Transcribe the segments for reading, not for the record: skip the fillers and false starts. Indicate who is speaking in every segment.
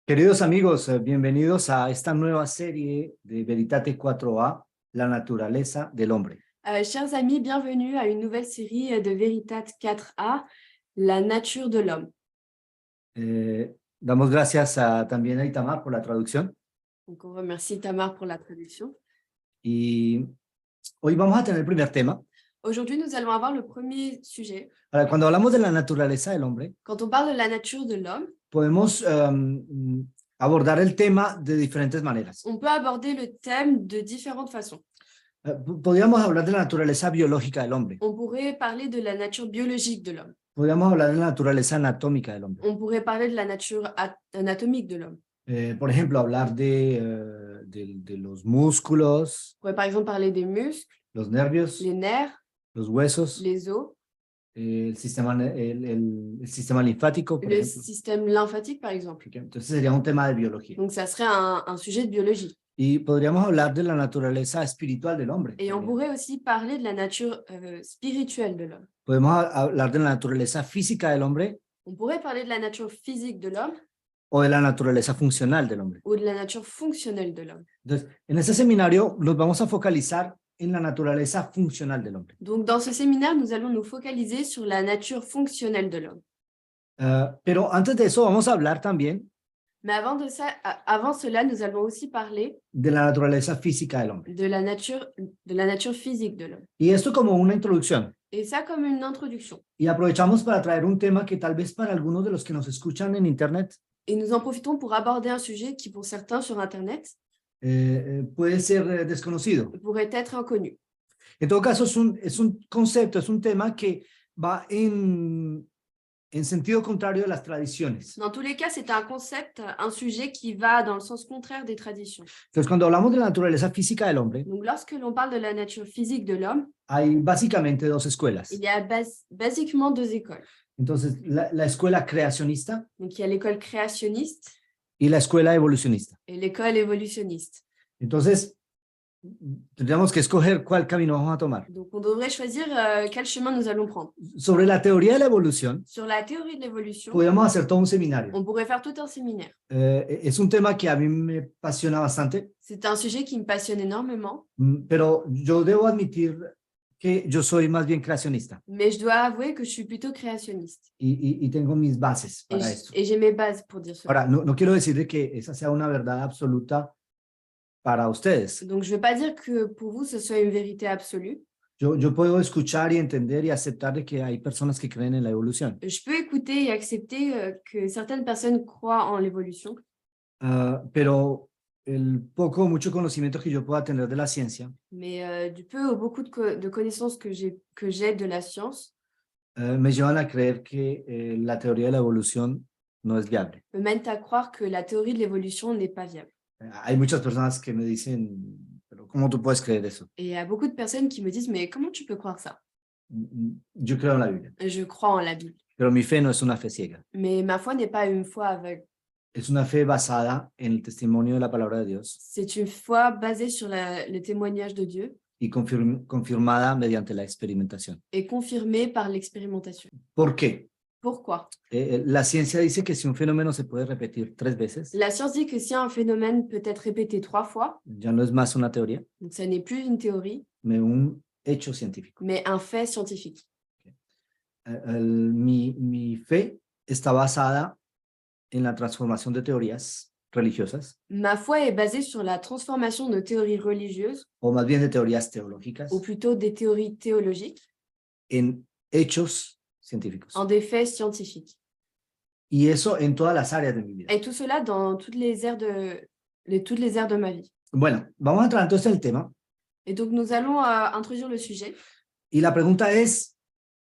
Speaker 1: Queridos amigos, bienvenidos a esta nueva serie de Veritate 4A, la naturaleza del hombre.
Speaker 2: Chers amis, bienvenue à une nouvelle série de Veritate 4A, la nature de l'homme.
Speaker 1: Damos gracias también a Itamar por la traducción
Speaker 2: Donc, on remercie Tamar pour la traduction.
Speaker 1: y hoy vamos a tener el primer tema.
Speaker 2: Aujourd'hui, nous allons avoir le premier sujet.
Speaker 1: Ahora, cuando hablamos de la naturaleza del hombre,
Speaker 2: Quand on parle de la nature de l'homme,
Speaker 1: podemos abordar el tema de diferentes maneras.
Speaker 2: on peut aborder le thème de différentes façons.
Speaker 1: Podríamos hablar de la naturaleza biológica del hombre.
Speaker 2: On pourrait parler de la nature biologique de l'homme.
Speaker 1: Podríamos hablar de la naturaleza anatómica del hombre.
Speaker 2: On pourrait parler de la nature anatomique de l'homme.
Speaker 1: Por ejemplo, hablar de los músculos,
Speaker 2: On pourrait par exemple parler des muscles,
Speaker 1: los nervios,
Speaker 2: les nerfs,
Speaker 1: los huesos,
Speaker 2: les os,
Speaker 1: el sistema linfático, por
Speaker 2: le
Speaker 1: ejemplo.
Speaker 2: système lymphatique par exemple.
Speaker 1: Entonces sería un tema de biología.
Speaker 2: Donc ça serait un sujet de biologie.
Speaker 1: Y podríamos hablar de la naturaleza espiritual del hombre.
Speaker 2: Et on pourrait aussi parler de la nature spirituelle de l'homme.
Speaker 1: Podemos hablar de la naturaleza física del hombre
Speaker 2: On pourrait parler de la nature physique de l'homme
Speaker 1: o de la naturaleza funcional del hombre.
Speaker 2: ou de la nature fonctionnelle de l'homme.
Speaker 1: Entonces, en este seminario nos vamos a focalizar en la naturaleza funcional del hombre.
Speaker 2: Donc, dans ce séminaire, nous allons nous focaliser sur la nature fonctionnelle de l'homme.
Speaker 1: Pero antes de eso vamos a hablar también
Speaker 2: Mais avant cela, nous allons aussi parler
Speaker 1: de la naturaleza física del hombre.
Speaker 2: de la nature physique de l'homme.
Speaker 1: Y esto como una introducción.
Speaker 2: Et ça comme une introduction.
Speaker 1: Y aprovechamos para traer un tema que tal vez para algunos de los que nos escuchan en Internet
Speaker 2: Et nous en profitons pour aborder un sujet qui, pour certains sur Internet,
Speaker 1: puede ser desconocido.
Speaker 2: pourrait être inconnu.
Speaker 1: En todo caso, es un concepto, es un tema que va en sentido contrario de las tradiciones.
Speaker 2: Dans tous les cas, c'est un concept, un sujet qui va dans le sens contraire des traditions.
Speaker 1: Entonces, cuando hablamos de la naturaleza física del hombre,
Speaker 2: Donc, lorsque l'on parle de la nature physique de l'homme,
Speaker 1: hay básicamente dos escuelas.
Speaker 2: il y a basiquement deux écoles.
Speaker 1: Entonces, la escuela creacionista
Speaker 2: Donc, il y a l'école créationniste
Speaker 1: y la escuela evolucionista.
Speaker 2: et l'école évolutionniste.
Speaker 1: Entonces, tendríamos que escoger cuál camino vamos a tomar.
Speaker 2: Donc, on devrait choisir quel chemin nous allons prendre.
Speaker 1: Sobre la teoría de la evolución,
Speaker 2: Sur la théorie de l'évolution,
Speaker 1: podríamos hacer todo un seminario.
Speaker 2: on pourrait faire tout un séminaire.
Speaker 1: Es un tema que a mí me apasiona bastante,
Speaker 2: C'est un sujet qui me passionne énormément,
Speaker 1: pero yo debo admitir que yo soy más bien creacionista
Speaker 2: mais je dois avouer que je suis plutôt créationniste.
Speaker 1: y tengo mis bases para esto.
Speaker 2: Et j'ai mes bases pour dire cela.
Speaker 1: Ahora, no quiero decir de que esa sea una verdad absoluta para ustedes.
Speaker 2: Donc, je ne veux pas dire que pour vous, ce soit une vérité absolue.
Speaker 1: Yo puedo escuchar y entender y aceptar de que hay personas que creen en la evolución,
Speaker 2: Je peux écouter et accepter que certaines personnes croient en l'évolution,
Speaker 1: pero el poco o mucho conocimiento que yo pueda tener de la ciencia
Speaker 2: mais du peu ou beaucoup de connaissances que j'ai de la science
Speaker 1: me llevan a creer que la teoría de la evolución no es viable.
Speaker 2: me mènent à croire que la théorie de l'évolution n'est pas viable.
Speaker 1: Hay muchas personas que me dicen, pero ¿cómo tú puedes creer eso?
Speaker 2: Et il y a beaucoup de personnes qui me disent, mais comment tu peux croire ça?
Speaker 1: Yo creo en la Biblia,
Speaker 2: Je crois en la Bible.
Speaker 1: pero mi fe no es una fe ciega.
Speaker 2: Mais ma foi n'est pas une foi aveugle.
Speaker 1: Es una fe basada en el testimonio de la palabra de Dios
Speaker 2: C'est une foi basée sur le témoignage de Dieu
Speaker 1: y confirmada mediante la experimentación.
Speaker 2: et confirmée par l'expérimentation.
Speaker 1: ¿Por qué?
Speaker 2: Pourquoi?
Speaker 1: La ciencia dice que si un fenómeno se puede repetir 3 veces,
Speaker 2: La science dit que si un phénomène peut être répété 3 fois,
Speaker 1: ya no es más una teoría,
Speaker 2: donc ça n'est plus une théorie,
Speaker 1: mais un hecho científico.
Speaker 2: mais un fait scientifique.
Speaker 1: Mi fe está basada en la transformación de teorías religiosas,
Speaker 2: Ma foi est basée sur la transformation de théories religieuses,
Speaker 1: o más bien de teorías teológicas,
Speaker 2: ou plutôt des théories théologiques,
Speaker 1: en hechos científicos.
Speaker 2: en des faits scientifiques.
Speaker 1: Y eso en todas las áreas de mi vida.
Speaker 2: Et tout cela dans toutes les aires de ma vie.
Speaker 1: Bueno, vamos a entrar entonces en el tema.
Speaker 2: Et donc, nous allons introduire le sujet.
Speaker 1: Y la pregunta es,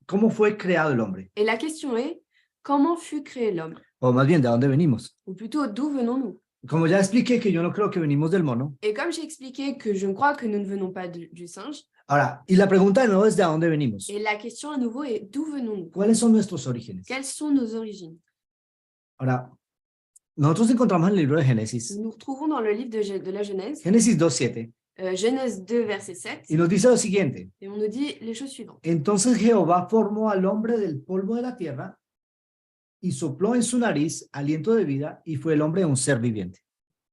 Speaker 1: ¿cómo fue creado el hombre?
Speaker 2: Et la question est, comment fut créé l'homme?
Speaker 1: O más bien, ¿de dónde venimos?
Speaker 2: Ou plutôt, d'où venons-nous?
Speaker 1: Como ya expliqué que yo no creo que venimos del mono.
Speaker 2: Et comme j'ai expliqué que je ne crois que nous ne venons pas du singe,
Speaker 1: Ahora, y la pregunta de nuevo es ¿de dónde venimos?
Speaker 2: et la question à nouveau est, d'où venons-nous?
Speaker 1: ¿Cuáles son nuestros orígenes?
Speaker 2: Quelles sont nos origines?
Speaker 1: Ahora, nosotros encontramos en el libro de Génesis,
Speaker 2: Nous nous retrouvons dans le livre de la Genèse,
Speaker 1: Génesis 2:7,
Speaker 2: Genèse 2, verset 7,
Speaker 1: y nos dice lo siguiente:
Speaker 2: et on nous dit les choses suivantes.
Speaker 1: entonces Jehová formó al hombre del polvo de la tierra y sopló en su nariz aliento de vida y fue el hombre un ser viviente.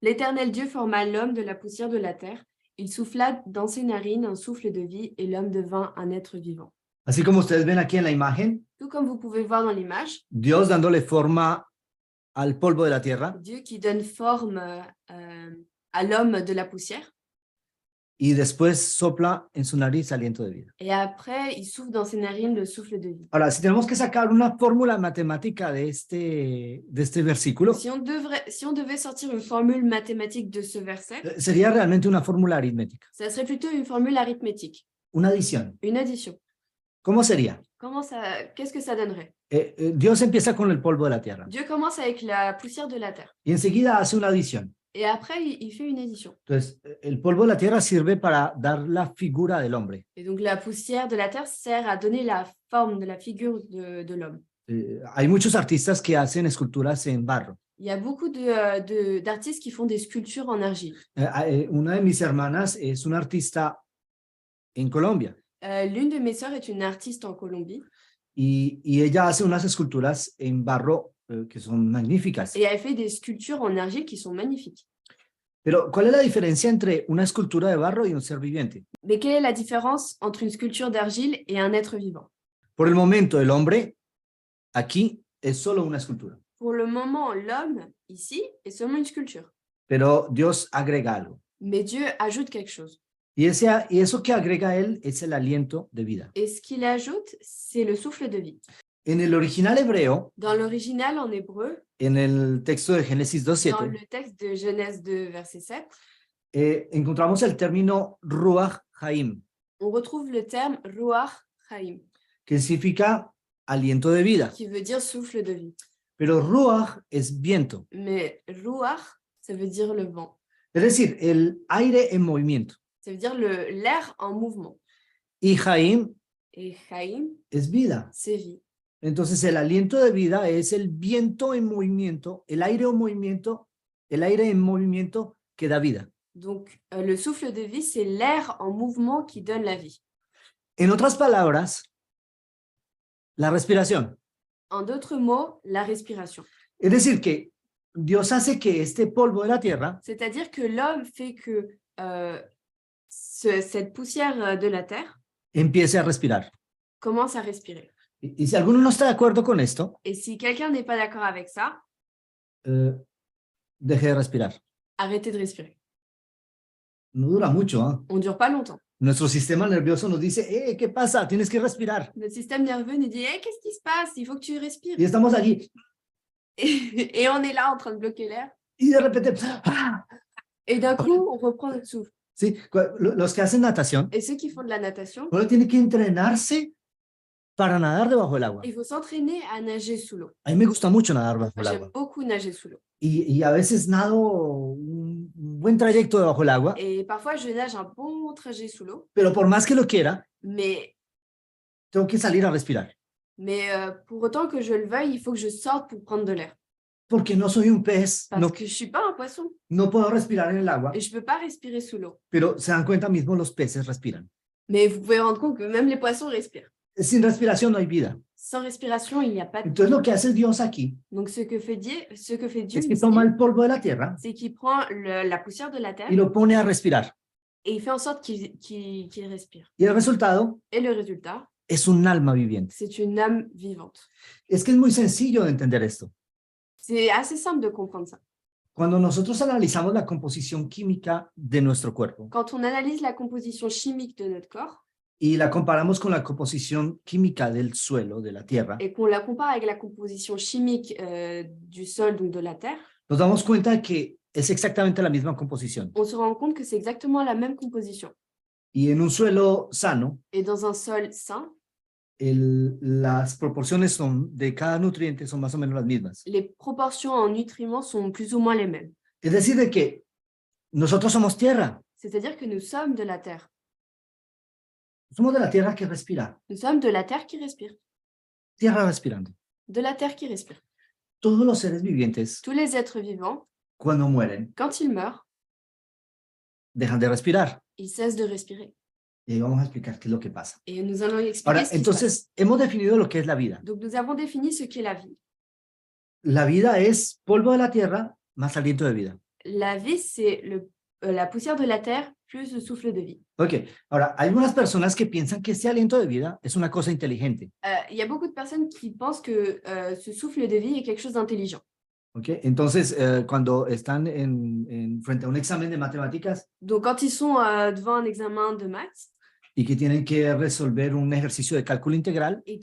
Speaker 2: L'Éternel Dieu forma l'homme de la poussière de la terre. Il souffla dans ses narines un souffle de vie et l'homme devint un être vivant.
Speaker 1: Así como ustedes ven aquí en la imagen,
Speaker 2: Tout comme vous pouvez voir dans l'image,
Speaker 1: Dios dándole forma al polvo de la tierra
Speaker 2: Dieu qui donne forme à l'homme de la poussière.
Speaker 1: y después sopla en su nariz aliento de vida.
Speaker 2: Et après, il souffle dans ses narines le souffle de vie.
Speaker 1: Ahora, si tenemos que sacar una fórmula matemática de este versículo,
Speaker 2: Si on devait sortir une formule mathématique de ce verset,
Speaker 1: sería realmente una fórmula aritmética,
Speaker 2: ça serait plutôt une formule arithmétique,
Speaker 1: una adición.
Speaker 2: une addition.
Speaker 1: ¿Cómo sería?
Speaker 2: Qu'est-ce que ça donnerait?
Speaker 1: Dios empieza con el polvo de la tierra
Speaker 2: Dieu commence avec la poussière de la terre.
Speaker 1: y enseguida hace una adición.
Speaker 2: Et après, il fait une addition.
Speaker 1: Entonces, el polvo de la tierra sirve para dar la figura del hombre.
Speaker 2: Et donc, la poussière de la terre sert à donner la forme de la figure de l'homme.
Speaker 1: Hay muchos artistas que hacen esculturas en barro.
Speaker 2: Il y a beaucoup d'artistes qui font des sculptures en argile.
Speaker 1: Una de mis hermanas es una artista en Colombia
Speaker 2: L'une de mes sœurs est une artiste en Colombie
Speaker 1: y ella hace unas esculturas en barro que son magníficas.
Speaker 2: et elle fait des sculptures en argile qui sont magnifiques.
Speaker 1: Pero, ¿cuál es la diferencia entre una escultura de barro y un ser viviente?
Speaker 2: Mais quelle est la différence entre une sculpture d'argile et un être vivant?
Speaker 1: Por el momento, el hombre aquí es solo una escultura,
Speaker 2: Pour le moment, l'homme, ici, est seulement une sculpture.
Speaker 1: pero Dios agrega algo.
Speaker 2: Mais Dieu ajoute quelque chose.
Speaker 1: Y eso que agrega él es el aliento de vida.
Speaker 2: Et ce qu'il ajoute, c'est le souffle de vie.
Speaker 1: En el original hebreo,
Speaker 2: Dans l'original en hébreu,
Speaker 1: en el texto de Génesis
Speaker 2: dans
Speaker 1: 2:7,
Speaker 2: le texte de Genèse 2, verset 7,
Speaker 1: encontramos el término Ruach Haim,
Speaker 2: on retrouve le terme Ruach Chaim,
Speaker 1: que significa aliento de vida.
Speaker 2: qui veut dire souffle de vie.
Speaker 1: Pero Ruach es viento,
Speaker 2: Mais Ruach, ça veut dire le vent.
Speaker 1: es decir, el aire en movimiento.
Speaker 2: Ça veut dire l'air en mouvement.
Speaker 1: Y Haim
Speaker 2: Et Chaim,
Speaker 1: es vida.
Speaker 2: c'est vie.
Speaker 1: Entonces, el aliento de vida es el viento en movimiento, el aire en movimiento que da vida.
Speaker 2: Donc, le souffle de vie, c'est l'air en mouvement qui donne la vie.
Speaker 1: En otras palabras, la respiración.
Speaker 2: En d'autres mots, la respiration.
Speaker 1: Es decir, que Dios hace que este polvo de la tierra
Speaker 2: C'est-à-dire que l'homme fait que cette poussière de la terre
Speaker 1: empiece a respirar.
Speaker 2: commence à respirer.
Speaker 1: Y si alguno no está de acuerdo con esto,
Speaker 2: Et si quelqu'un n'est pas d'accord avec ça,
Speaker 1: deje de respirar.
Speaker 2: arrêtez de respirer.
Speaker 1: No dura mucho, ¿ah?
Speaker 2: On ne dure pas longtemps.
Speaker 1: Nuestro sistema nervioso nos dice, ¿qué pasa? Tienes que respirar.
Speaker 2: Notre système nerveux nous dit hey, qu'est-ce qui se passe? Il faut que tu respires.
Speaker 1: Y estamos allí.
Speaker 2: Et on est là en train de bloquer l'air.
Speaker 1: Y de repente, ¡ah!
Speaker 2: Et d'un coup, on reprend notre souffle.
Speaker 1: Sí, los que hacen natación,
Speaker 2: Et ceux qui font de la natation,
Speaker 1: uno tiene que entrenarse para nadar debajo del agua.
Speaker 2: il faut s'entraîner à nager sous l'eau.
Speaker 1: A mí me gusta mucho nadar bajo
Speaker 2: Moi,
Speaker 1: el
Speaker 2: j'aime
Speaker 1: agua.
Speaker 2: beaucoup nager sous l'eau.
Speaker 1: Y a veces nado un buen trayecto debajo del agua,
Speaker 2: Et parfois, je nage un bon trajet sous l'eau,
Speaker 1: pero por más que lo quiera,
Speaker 2: mais
Speaker 1: tengo que salir a respirar.
Speaker 2: Pour autant que je le veuille, il faut que je sorte pour prendre de l'air.
Speaker 1: Porque no soy un pez,
Speaker 2: Parce que je ne suis pas un poisson
Speaker 1: no puedo respirar en el agua,
Speaker 2: et je ne peux pas respirer sous l'eau.
Speaker 1: pero se dan cuenta mismo los peces respiran.
Speaker 2: Mais vous pouvez rendre compte que même les poissons respirent.
Speaker 1: Sin respiración no hay vida.
Speaker 2: Sans respiration, il n'y a pas de vie.
Speaker 1: Entonces lo que hace Dios aquí
Speaker 2: Donc, ce que fait Dieu
Speaker 1: es que
Speaker 2: ici,
Speaker 1: toma el polvo de la tierra
Speaker 2: c'est qu'il prend la poussière de la terre
Speaker 1: y lo pone a respirar.
Speaker 2: et il fait en sorte qu'il respire.
Speaker 1: Y el resultado
Speaker 2: Et le résultat,
Speaker 1: es un alma viviente.
Speaker 2: c'est une âme vivante.
Speaker 1: Es que es muy sencillo de entender esto.
Speaker 2: C'est assez simple de comprendre ça.
Speaker 1: Cuando nosotros analizamos la composición química de nuestro cuerpo
Speaker 2: Quand on analyse la composition chimique de notre corps
Speaker 1: y la comparamos con la composición química del suelo, de la tierra,
Speaker 2: et qu'on la compare avec la composition chimique du sol, donc de la terre,
Speaker 1: nos damos cuenta de que es exactamente la misma composición.
Speaker 2: on se rend compte que c'est exactement la même composition.
Speaker 1: Y en un suelo sano,
Speaker 2: Et dans un sol sain,
Speaker 1: las proporciones de cada nutriente son más o menos las mismas.
Speaker 2: les proportions en nutriments sont plus ou moins les mêmes.
Speaker 1: Es decir, de que nosotros somos tierra.
Speaker 2: C'est-à-dire que nous sommes de la terre.
Speaker 1: Somos de la tierra que respira.
Speaker 2: Nous sommes de la terre qui respire.
Speaker 1: Tierra respirando.
Speaker 2: De la terre qui respire.
Speaker 1: Todos los seres vivientes,
Speaker 2: Tous les êtres vivants,
Speaker 1: cuando mueren,
Speaker 2: quand ils meurent,
Speaker 1: dejan de respirar.
Speaker 2: ils cessent de respirer.
Speaker 1: Y ahí vamos a explicar qué es lo que pasa.
Speaker 2: Et nous allons expliquer
Speaker 1: Ahora,
Speaker 2: ce qui se passe.
Speaker 1: entonces, hemos definido lo que es la vida.
Speaker 2: Donc, nous avons défini ce qu'est la vie.
Speaker 1: La vida es polvo de la tierra más aliento de vida.
Speaker 2: La vie, c'est la poussière de la terre plus le souffle de vie.
Speaker 1: Ok, ahora, hay algunas personas que piensan que este aliento de vida es una cosa inteligente.
Speaker 2: Il y a beaucoup de personnes qui pensent que ce souffle de vie est quelque chose d'intelligent.
Speaker 1: Ok, entonces cuando están frente a un examen de matemáticas
Speaker 2: Donc, quand ils sont devant un examen de maths
Speaker 1: y que tienen que resolver un ejercicio de cálculo integral,
Speaker 2: et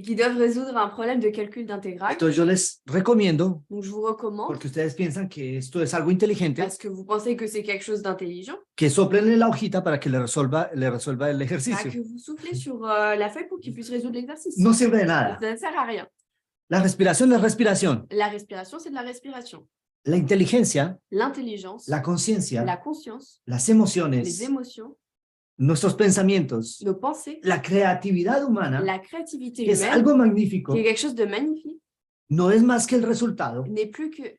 Speaker 2: qui doivent résoudre un problème de calcul d'intégrale,
Speaker 1: entonces yo les recomiendo,
Speaker 2: donc je vous recommande,
Speaker 1: porque ustedes piensan que esto es algo inteligente,
Speaker 2: parce que vous pensez que c'est quelque chose d'intelligent,
Speaker 1: que soplen la hojita para que le resuelva el
Speaker 2: bah,
Speaker 1: ejercicio.
Speaker 2: que vous soufflez sur la feuille pour qu'ils puissent résoudre l'exercice.
Speaker 1: No sirve de nada.
Speaker 2: Ça ne sert à rien.
Speaker 1: La respiración es respiración.
Speaker 2: La respiration, c'est de la respiration.
Speaker 1: La inteligencia,
Speaker 2: L'intelligence,
Speaker 1: la conciencia,
Speaker 2: la conscience,
Speaker 1: las
Speaker 2: les
Speaker 1: emociones,
Speaker 2: émotions,
Speaker 1: nuestros pensamientos,
Speaker 2: nos pensées,
Speaker 1: la creatividad humana,
Speaker 2: la créativité
Speaker 1: que es
Speaker 2: humaine,
Speaker 1: algo magnífico,
Speaker 2: qui est quelque chose de magnifique,
Speaker 1: no es más que el resultado
Speaker 2: n'est que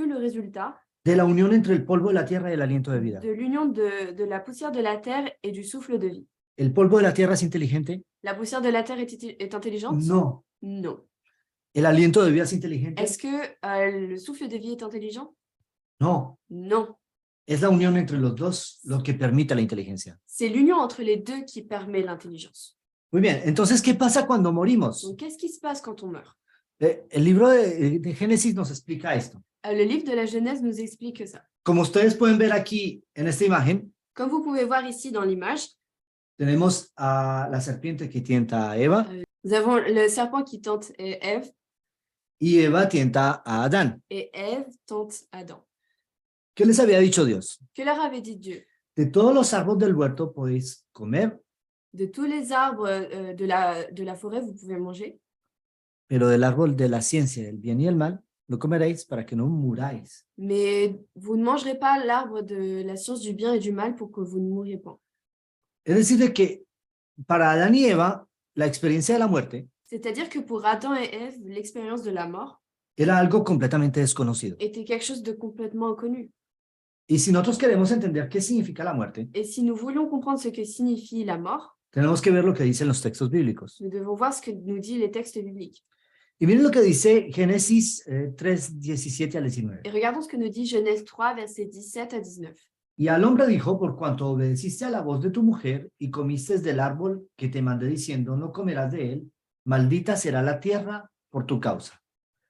Speaker 2: le résultat
Speaker 1: de la unión entre el polvo de la tierra y el aliento de vida.
Speaker 2: de l'union de la poussière de la terre et du souffle de vie.
Speaker 1: ¿El polvo de la tierra es inteligente?
Speaker 2: La poussière de la terre est intelligente?
Speaker 1: No.
Speaker 2: Non.
Speaker 1: ¿El aliento de vida es inteligente?
Speaker 2: Est-ce que le souffle de vie est intelligent?
Speaker 1: No.
Speaker 2: Non.
Speaker 1: Es la unión entre los dos lo que permite la inteligencia.
Speaker 2: C'est l'union entre les deux qui permet l'intelligence.
Speaker 1: Muy bien, entonces, ¿qué pasa cuando morimos?
Speaker 2: Donc, qu'est-ce qui se passe quand on meurt?
Speaker 1: El libro de Génesis nos explica esto.
Speaker 2: Le livre de la Genèse nous explique ça.
Speaker 1: Como ustedes pueden ver aquí en esta imagen,
Speaker 2: Comme vous pouvez voir ici dans l'image,
Speaker 1: tenemos a la serpiente que tienta a Eva
Speaker 2: nous avons le serpent qui tente Ève
Speaker 1: y Eva tienta a Adán.
Speaker 2: et Ève tente Adam.
Speaker 1: ¿Qué les había dicho Dios?
Speaker 2: Que leur avait dit Dieu?
Speaker 1: De todos los árboles del huerto podéis comer,
Speaker 2: De tous les arbres de la forêt, vous pouvez manger,
Speaker 1: pero del árbol de la ciencia del bien y el mal no comeréis para que no muráis.
Speaker 2: mais vous ne mangerez pas l'arbre de la science du bien et du mal pour que vous ne mouriez pas.
Speaker 1: Es decir, de que para Adán y Eva, la experiencia de la muerte
Speaker 2: C'est-à-dire que pour Adam et Ève, l'expérience de la mort
Speaker 1: era algo completamente desconocido.
Speaker 2: était quelque chose de complètement inconnu.
Speaker 1: Y si nosotros queremos entender qué significa la muerte,
Speaker 2: Et si nous voulions comprendre ce que signifie la mort,
Speaker 1: tenemos que ver lo que dicen los textos bíblicos.
Speaker 2: nous devons voir ce que nous disent les textes bibliques.
Speaker 1: Y miren lo que dice Génesis 3, 17 al 19.
Speaker 2: Et regardons ce que nous dit Genèse 3, versets 17 à 19.
Speaker 1: Y al hombre dijo, por cuanto obedeciste a la voz de tu mujer y comiste del árbol que te mandé diciendo, no comerás de él, maldita será la tierra por tu causa.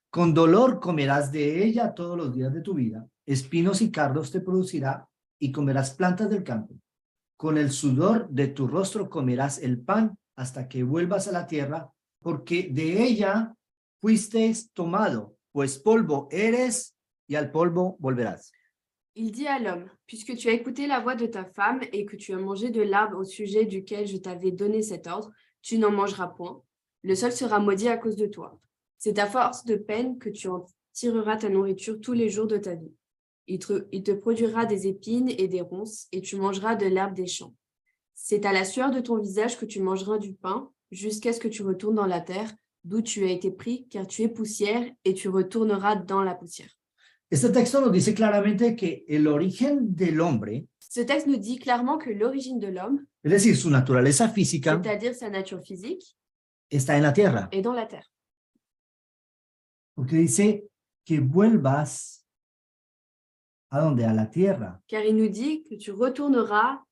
Speaker 1: Con dolor comerás de ella todos los días de tu vida, espinos y cardos te producirá y comerás plantas del campo. Con el sudor de tu rostro comerás el pan hasta que vuelvas a la tierra, porque de ella fuiste tomado, pues polvo eres y al polvo volverás.
Speaker 2: Il dit à l'homme, puisque tu as écouté la voix de ta femme et que tu as mangé de l'arbre au sujet duquel je t'avais donné cet ordre, tu n'en mangeras point. Le sol sera maudit à cause de toi. C'est à force de peine que tu en tireras ta nourriture tous les jours de ta vie. Il te produira des épines et des ronces, et tu mangeras de l'herbe des champs. C'est à la sueur de ton visage que tu mangeras du pain, jusqu'à ce que tu retournes dans la terre, d'où tu as été pris, car tu es poussière, et tu retourneras dans la poussière.
Speaker 1: Este texto nos dice claramente que el origen del hombre,
Speaker 2: Ce texte nous dit clairement que l'origine de l'homme,
Speaker 1: es decir, su naturaleza física,
Speaker 2: c'est-à-dire sa nature physique,
Speaker 1: está en la tierra.
Speaker 2: est dans la terre.
Speaker 1: Porque dice que vuelvas ¿a dónde? A la tierra.
Speaker 2: Car il nous dit que tu retourneras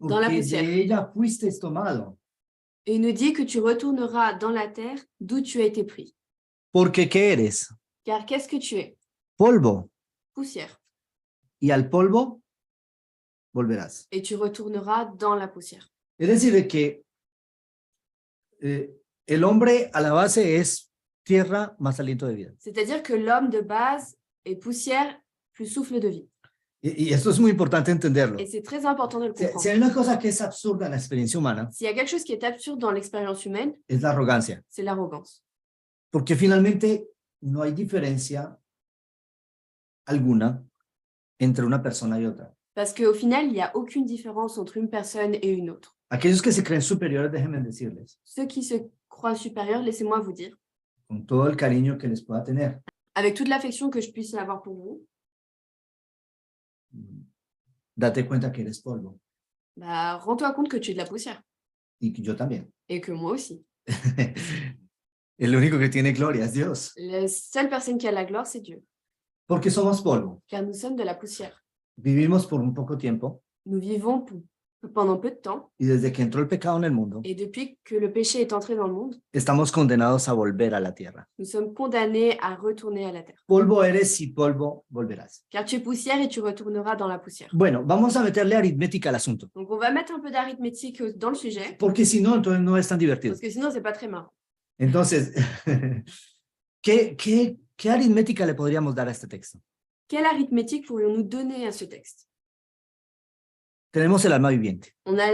Speaker 2: dans la
Speaker 1: Porque
Speaker 2: poussière.
Speaker 1: de ella fuiste tomado.
Speaker 2: Et il nous dit que tu retourneras dans la terre d'où tu as été pris.
Speaker 1: Porque ¿qué eres?
Speaker 2: Car qu'est-ce que tu es?
Speaker 1: Polvo.
Speaker 2: Poussière.
Speaker 1: Y al polvo volverás.
Speaker 2: Et tu retourneras dans la poussière.
Speaker 1: Es decir, de que el hombre a la base es tierra más aliento de vida.
Speaker 2: C'est-à-dire que l'homme de base est poussière plus souffle de vie.
Speaker 1: Y esto es muy importante entenderlo.
Speaker 2: Et c'est très important de le
Speaker 1: Si
Speaker 2: comprendre.
Speaker 1: hay una cosa que es absurda en la experiencia humana,
Speaker 2: S'il y a quelque chose qui est absurde dans l'expérience humaine,
Speaker 1: es la arrogancia.
Speaker 2: c'est l'arrogance.
Speaker 1: Porque finalmente no hay diferencia alguna entre una persona y otra.
Speaker 2: Parce qu'au final, il n'y a aucune différence entre une personne et une autre.
Speaker 1: Aquellos que se creen superiores, déjenme decirles,
Speaker 2: Ceux qui se croient supérieurs, laissez-moi vous dire,
Speaker 1: con todo el cariño que les pueda tener,
Speaker 2: avec toute l'affection que je puisse avoir pour vous,
Speaker 1: date cuenta que eres polvo.
Speaker 2: bah, rends-toi compte que tu es de la poussière.
Speaker 1: Y que yo también.
Speaker 2: Et que moi aussi.
Speaker 1: El único que tiene gloria es Dios,
Speaker 2: La seule personne qui a la gloire, c'est Dieu,
Speaker 1: porque somos polvo.
Speaker 2: car nous sommes de la poussière.
Speaker 1: Vivimos por un poco tiempo
Speaker 2: Nous vivons pendant peu de temps,
Speaker 1: y desde que entró el pecado en el mundo,
Speaker 2: et depuis que le péché est entré dans le monde,
Speaker 1: estamos condenados a volver a la tierra.
Speaker 2: nous sommes condamnés à retourner à la terre.
Speaker 1: Polvo eres y polvo volverás.
Speaker 2: Car tu es poussière et tu retourneras dans la poussière.
Speaker 1: Bueno, vamos a meterle aritmética al asunto,
Speaker 2: Donc, on va mettre un peu d'arithmétique dans le sujet,
Speaker 1: porque si no, entonces no es tan divertido.
Speaker 2: parce que sinon, c'est pas très marrant.
Speaker 1: Entonces, ¿qué aritmética le podríamos dar a este texto?
Speaker 2: Quelle arithmétique pourrions-nous donner à ce texte?
Speaker 1: Tenemos el alma viviente,
Speaker 2: On a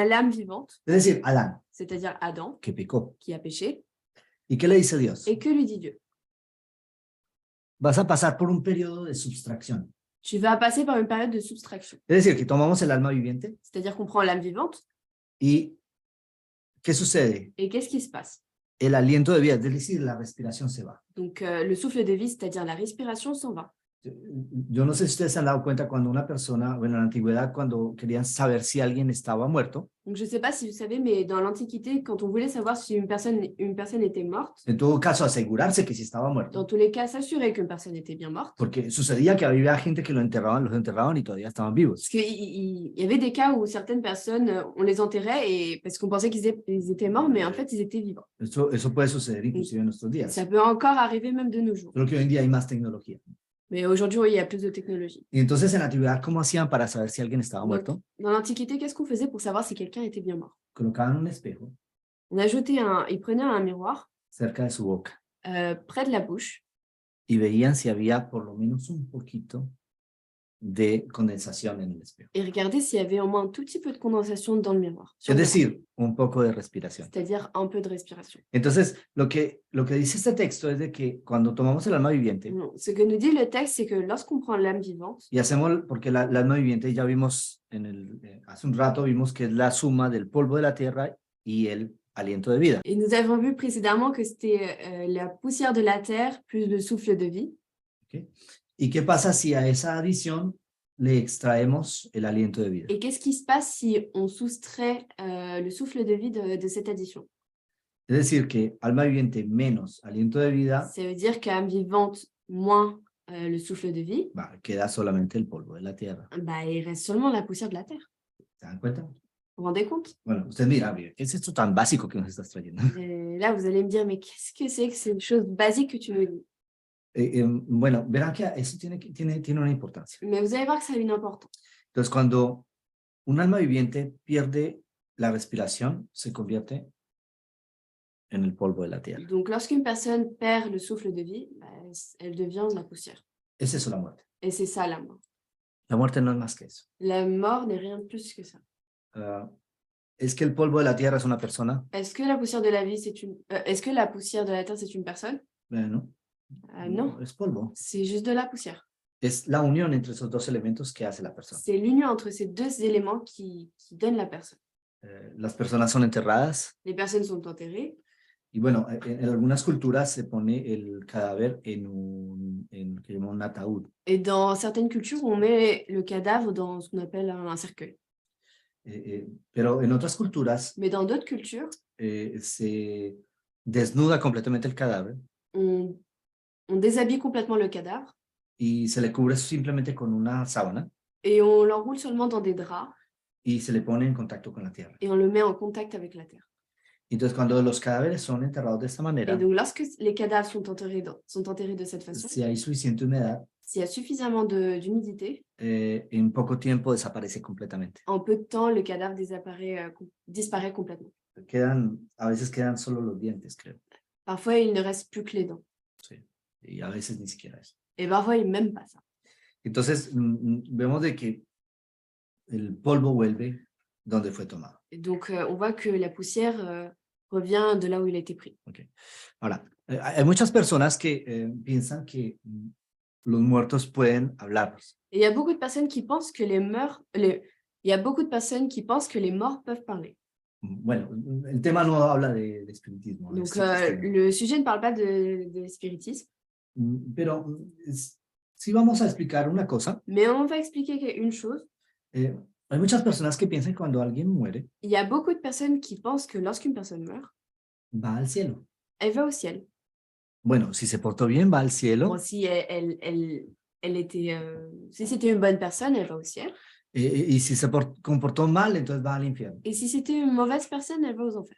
Speaker 2: l'âme vivante,
Speaker 1: es decir, Adán,
Speaker 2: c'est-à-dire Adam,
Speaker 1: que pecó.
Speaker 2: qui a péché.
Speaker 1: ¿Y qué le dice Dios?
Speaker 2: Et que lui dit Dieu?
Speaker 1: Vas a pasar por un periodo de subtracción.
Speaker 2: Tu vas passer par une période de soustraction.
Speaker 1: Es decir, que tomamos el alma viviente
Speaker 2: C'est-à-dire qu'on prend l'âme vivante,
Speaker 1: y ¿qué sucede?
Speaker 2: et qu'est-ce qui se passe?
Speaker 1: El aliento de vida, es decir, la respiración se va.
Speaker 2: Donc, le souffle de vie, c'est-à-dire la respiration, s'en va.
Speaker 1: Yo no sé si ustedes se han dado cuenta cuando una persona, bueno, en la antigüedad, cuando querían saber si alguien estaba muerto,
Speaker 2: Donc, je ne sais pas si vous savez, mais dans l'Antiquité, quand on voulait savoir si une personne était morte,
Speaker 1: en todo caso asegurarse que si estaba
Speaker 2: dans
Speaker 1: muerto,
Speaker 2: tous les cas, s'assurer qu'une personne était bien morte.
Speaker 1: porque sucedía que había gente que los enterraban y todavía estaban vivos.
Speaker 2: Parce qu'il y avait des cas où certaines personnes, on les enterrait et, parce qu'on pensait qu'ils étaient morts, mais en fait, ils étaient vivants.
Speaker 1: Eso puede suceder inclusive en nuestros días,
Speaker 2: Ça peut encore arriver même de nos jours.
Speaker 1: solo que hoy en día hay más tecnología.
Speaker 2: Mais aujourd'hui, oui, il y a plus de technologie.
Speaker 1: Y entonces en la antigüedad, ¿cómo hacían para saber si alguien estaba muerto?
Speaker 2: Dans l'Antiquité, qu'est-ce qu'on faisait pour savoir si quelqu'un était bien mort?
Speaker 1: Colocaban un espejo
Speaker 2: Ils prenaient un miroir
Speaker 1: cerca de su boca
Speaker 2: près de la bouche
Speaker 1: y veían si había por lo menos un poquito de condensación en el espejo.
Speaker 2: et regardaient s'il y avait au moins un tout petit peu de condensation dans le miroir.
Speaker 1: Es decir, un poco de respiración.
Speaker 2: C'est-à-dire un peu de respiration.
Speaker 1: Entonces, lo que dice este texto es de que cuando tomamos el alma viviente
Speaker 2: Non, ce que nous dit le texte, c'est que lorsqu'on prend l'âme vivante,
Speaker 1: y hacemos, porque el alma viviente ya vimos hace un rato, vimos que es la suma del polvo de la tierra y el aliento de vida.
Speaker 2: et nous avons vu précédemment que c'était la poussière de la terre plus le souffle de vie.
Speaker 1: ¿Okay? ¿Y qué pasa si a esa adición le extraemos el aliento de vida?
Speaker 2: Et qu'est-ce qui se passe si on soustrait le souffle de vie de cette addition?
Speaker 1: Es decir, que alma viviente menos aliento de vida,
Speaker 2: Ça veut dire qu'âme vivante moins le souffle de vie,
Speaker 1: queda solamente el polvo de la tierra.
Speaker 2: bah, il reste seulement la poussière de la terre.
Speaker 1: ¿Se dan cuenta?
Speaker 2: Vous vous rendez compte?
Speaker 1: Bueno, usted mira, ¿qué es esto tan básico que nos estás trayendo?
Speaker 2: Et là, vous allez me dire, mais qu'est-ce que c'est que ces choses basiques que tu me dis?
Speaker 1: Bueno, verán que eso tiene una importancia.
Speaker 2: Mais vous allez voir que ça a une importance.
Speaker 1: Entonces, cuando un alma viviente pierde la respiración, se convierte en el polvo de la tierra.
Speaker 2: Donc, lorsqu'une personne perd le souffle de vie, bah, elle devient de la poussière.
Speaker 1: Es eso la muerte.
Speaker 2: Et c'est ça la mort.
Speaker 1: La muerte no es más que eso.
Speaker 2: La mort n'est rien de plus que ça.
Speaker 1: Es que el polvo de la tierra es una persona.
Speaker 2: Est-ce que la poussière de la vie, est-ce que la poussière de la terre, c'est une personne?
Speaker 1: No.
Speaker 2: Non,
Speaker 1: Es polvo.
Speaker 2: c'est juste de la poussière.
Speaker 1: Es la unión entre esos dos elementos que hace la persona.
Speaker 2: C'est l'union entre ces deux éléments qui donnent la personne.
Speaker 1: Las personas son enterradas.
Speaker 2: Les personnes sont enterrées.
Speaker 1: Y bueno, en algunas culturas se pone el cadáver en un ataúd.
Speaker 2: Et dans certaines cultures, on met le cadavre dans ce qu'on appelle un cercueil.
Speaker 1: Pero en otras culturas
Speaker 2: Mais dans d'autres cultures,
Speaker 1: se desnuda completamente el cadáver
Speaker 2: on déshabille complètement le cadavre
Speaker 1: y se le cubre simplemente con una sábana
Speaker 2: et on l'enroule seulement dans des draps
Speaker 1: y se le pone en contacto con la tierra.
Speaker 2: et on le met en contact avec la terre.
Speaker 1: Entonces, cuando los cadáveres son enterrados de esta manera,
Speaker 2: Et donc, lorsque les cadavres sont enterrés de cette façon,
Speaker 1: si hay suficiente humedad,
Speaker 2: s'il y a suffisamment d'humidité,
Speaker 1: en poco tiempo desaparece completamente.
Speaker 2: en peu de temps, le cadavre disparaît complètement.
Speaker 1: A veces quedan solo los dientes, creo.
Speaker 2: Parfois, il ne reste plus que les dents.
Speaker 1: Sí. Y a veces ni siquiera eso.
Speaker 2: Et parfois, même pas ça.
Speaker 1: Entonces, vemos de que el polvo vuelve donde fue tomado.
Speaker 2: Et donc, on voit que la poussière revient de là où il a été pris.
Speaker 1: Okay. Ahora, hay muchas personas que piensan que los muertos pueden hablarnos.
Speaker 2: Et il y a beaucoup de personnes qui pensent que il y a beaucoup de personnes qui pensent que les morts peuvent parler.
Speaker 1: Bueno, el tema no habla de espiritismo.
Speaker 2: Donc, le sujet ne parle pas de spiritisme.
Speaker 1: Pero sí vamos a explicar una cosa.
Speaker 2: Mais on va expliquer une chose.
Speaker 1: Hay muchas personas que piensan que cuando alguien muere,
Speaker 2: Il y a beaucoup de personnes qui pensent que lorsqu'une personne meurt,
Speaker 1: va al cielo.
Speaker 2: elle va au ciel.
Speaker 1: Bueno, si se portó bien, va al cielo.
Speaker 2: Bon, si elle était, si c'était une bonne personne, elle va au ciel.
Speaker 1: Y si se comportó mal, entonces va al infierno.
Speaker 2: Et si c'était une mauvaise personne, elle va aux enfers.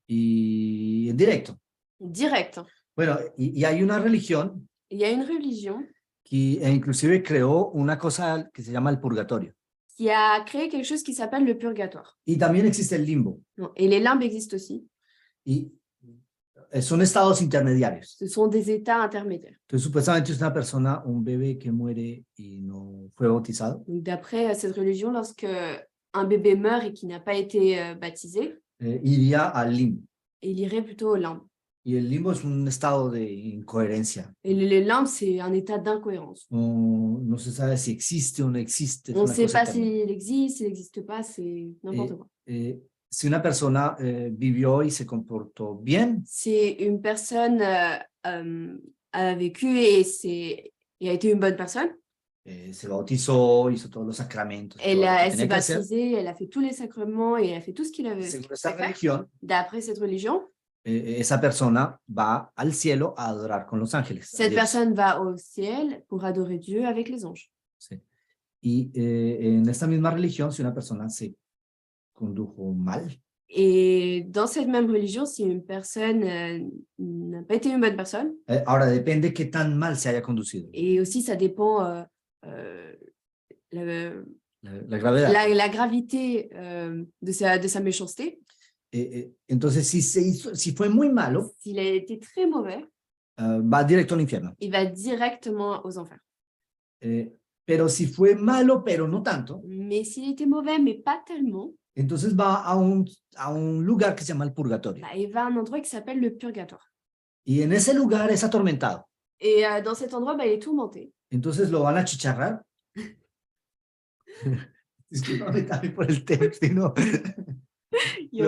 Speaker 1: Y en directo.
Speaker 2: Direct. Hein.
Speaker 1: Bueno, y hay una religión
Speaker 2: Il y a une religion
Speaker 1: que inclusive creó una cosa que se llama el purgatorio.
Speaker 2: qui a créé quelque chose qui s'appelle le purgatoire.
Speaker 1: Y también existe el limbo.
Speaker 2: Non, et les limbes existent aussi.
Speaker 1: Y son estados intermediarios.
Speaker 2: Ce sont des états intermédiaires.
Speaker 1: Entonces, supuestamente es una persona, un bebé que muere y no fue bautizado.
Speaker 2: Donc, d'après cette religion, lorsque un bébé meurt et qui n'a pas été baptisé,
Speaker 1: Iría al limbo.
Speaker 2: il irait plutôt aux limbes.
Speaker 1: Y el limbo es un estado de incoherencia.
Speaker 2: Et les limbes, c'est un état d'incohérence.
Speaker 1: No se sabe si existe o no existe.
Speaker 2: On ne sait pas s'il existe, s'il n'existe pas, c'est n'importe quoi.
Speaker 1: Si una persona vivió y se comportó bien,
Speaker 2: Si une personne a vécu et a été une bonne personne,
Speaker 1: se bautizó, hizo todos los sacramentos, todo lo que
Speaker 2: elle
Speaker 1: tenía
Speaker 2: s'est
Speaker 1: que hacer,
Speaker 2: baptisée, elle a fait tous les sacrements et elle a fait tout ce qu'il avait
Speaker 1: según
Speaker 2: fait.
Speaker 1: esta religión,
Speaker 2: D'après cette religion,
Speaker 1: esa persona va al cielo a adorar con los ángeles. a
Speaker 2: cette
Speaker 1: Dios.
Speaker 2: personne va au ciel pour adorer Dieu avec les anges.
Speaker 1: Sí. Y en esta misma religión, si una persona se condujo mal,
Speaker 2: Et dans cette même religion, si une personne n'a pas été une bonne personne,
Speaker 1: ahora depende qué tan mal se haya conducido.
Speaker 2: et aussi ça dépend
Speaker 1: La gravedad.
Speaker 2: la gravité de sa méchanceté.
Speaker 1: Entonces, si fue muy malo,
Speaker 2: S'il a été très mauvais,
Speaker 1: va directo al infierno.
Speaker 2: il va directement aux enfers.
Speaker 1: Pero si fue malo, pero no tanto,
Speaker 2: Mais s'il était mauvais, mais pas tellement,
Speaker 1: entonces va a un lugar que se llama el purgatorio.
Speaker 2: bah, il va à un endroit qui s'appelle le purgatoire.
Speaker 1: Y en ese lugar es atormentado.
Speaker 2: Et dans cet endroit, bah, il est tourmenté.
Speaker 1: Entonces lo van a chicharrar. Discúlpame también por el texto, ¿no?
Speaker 2: Il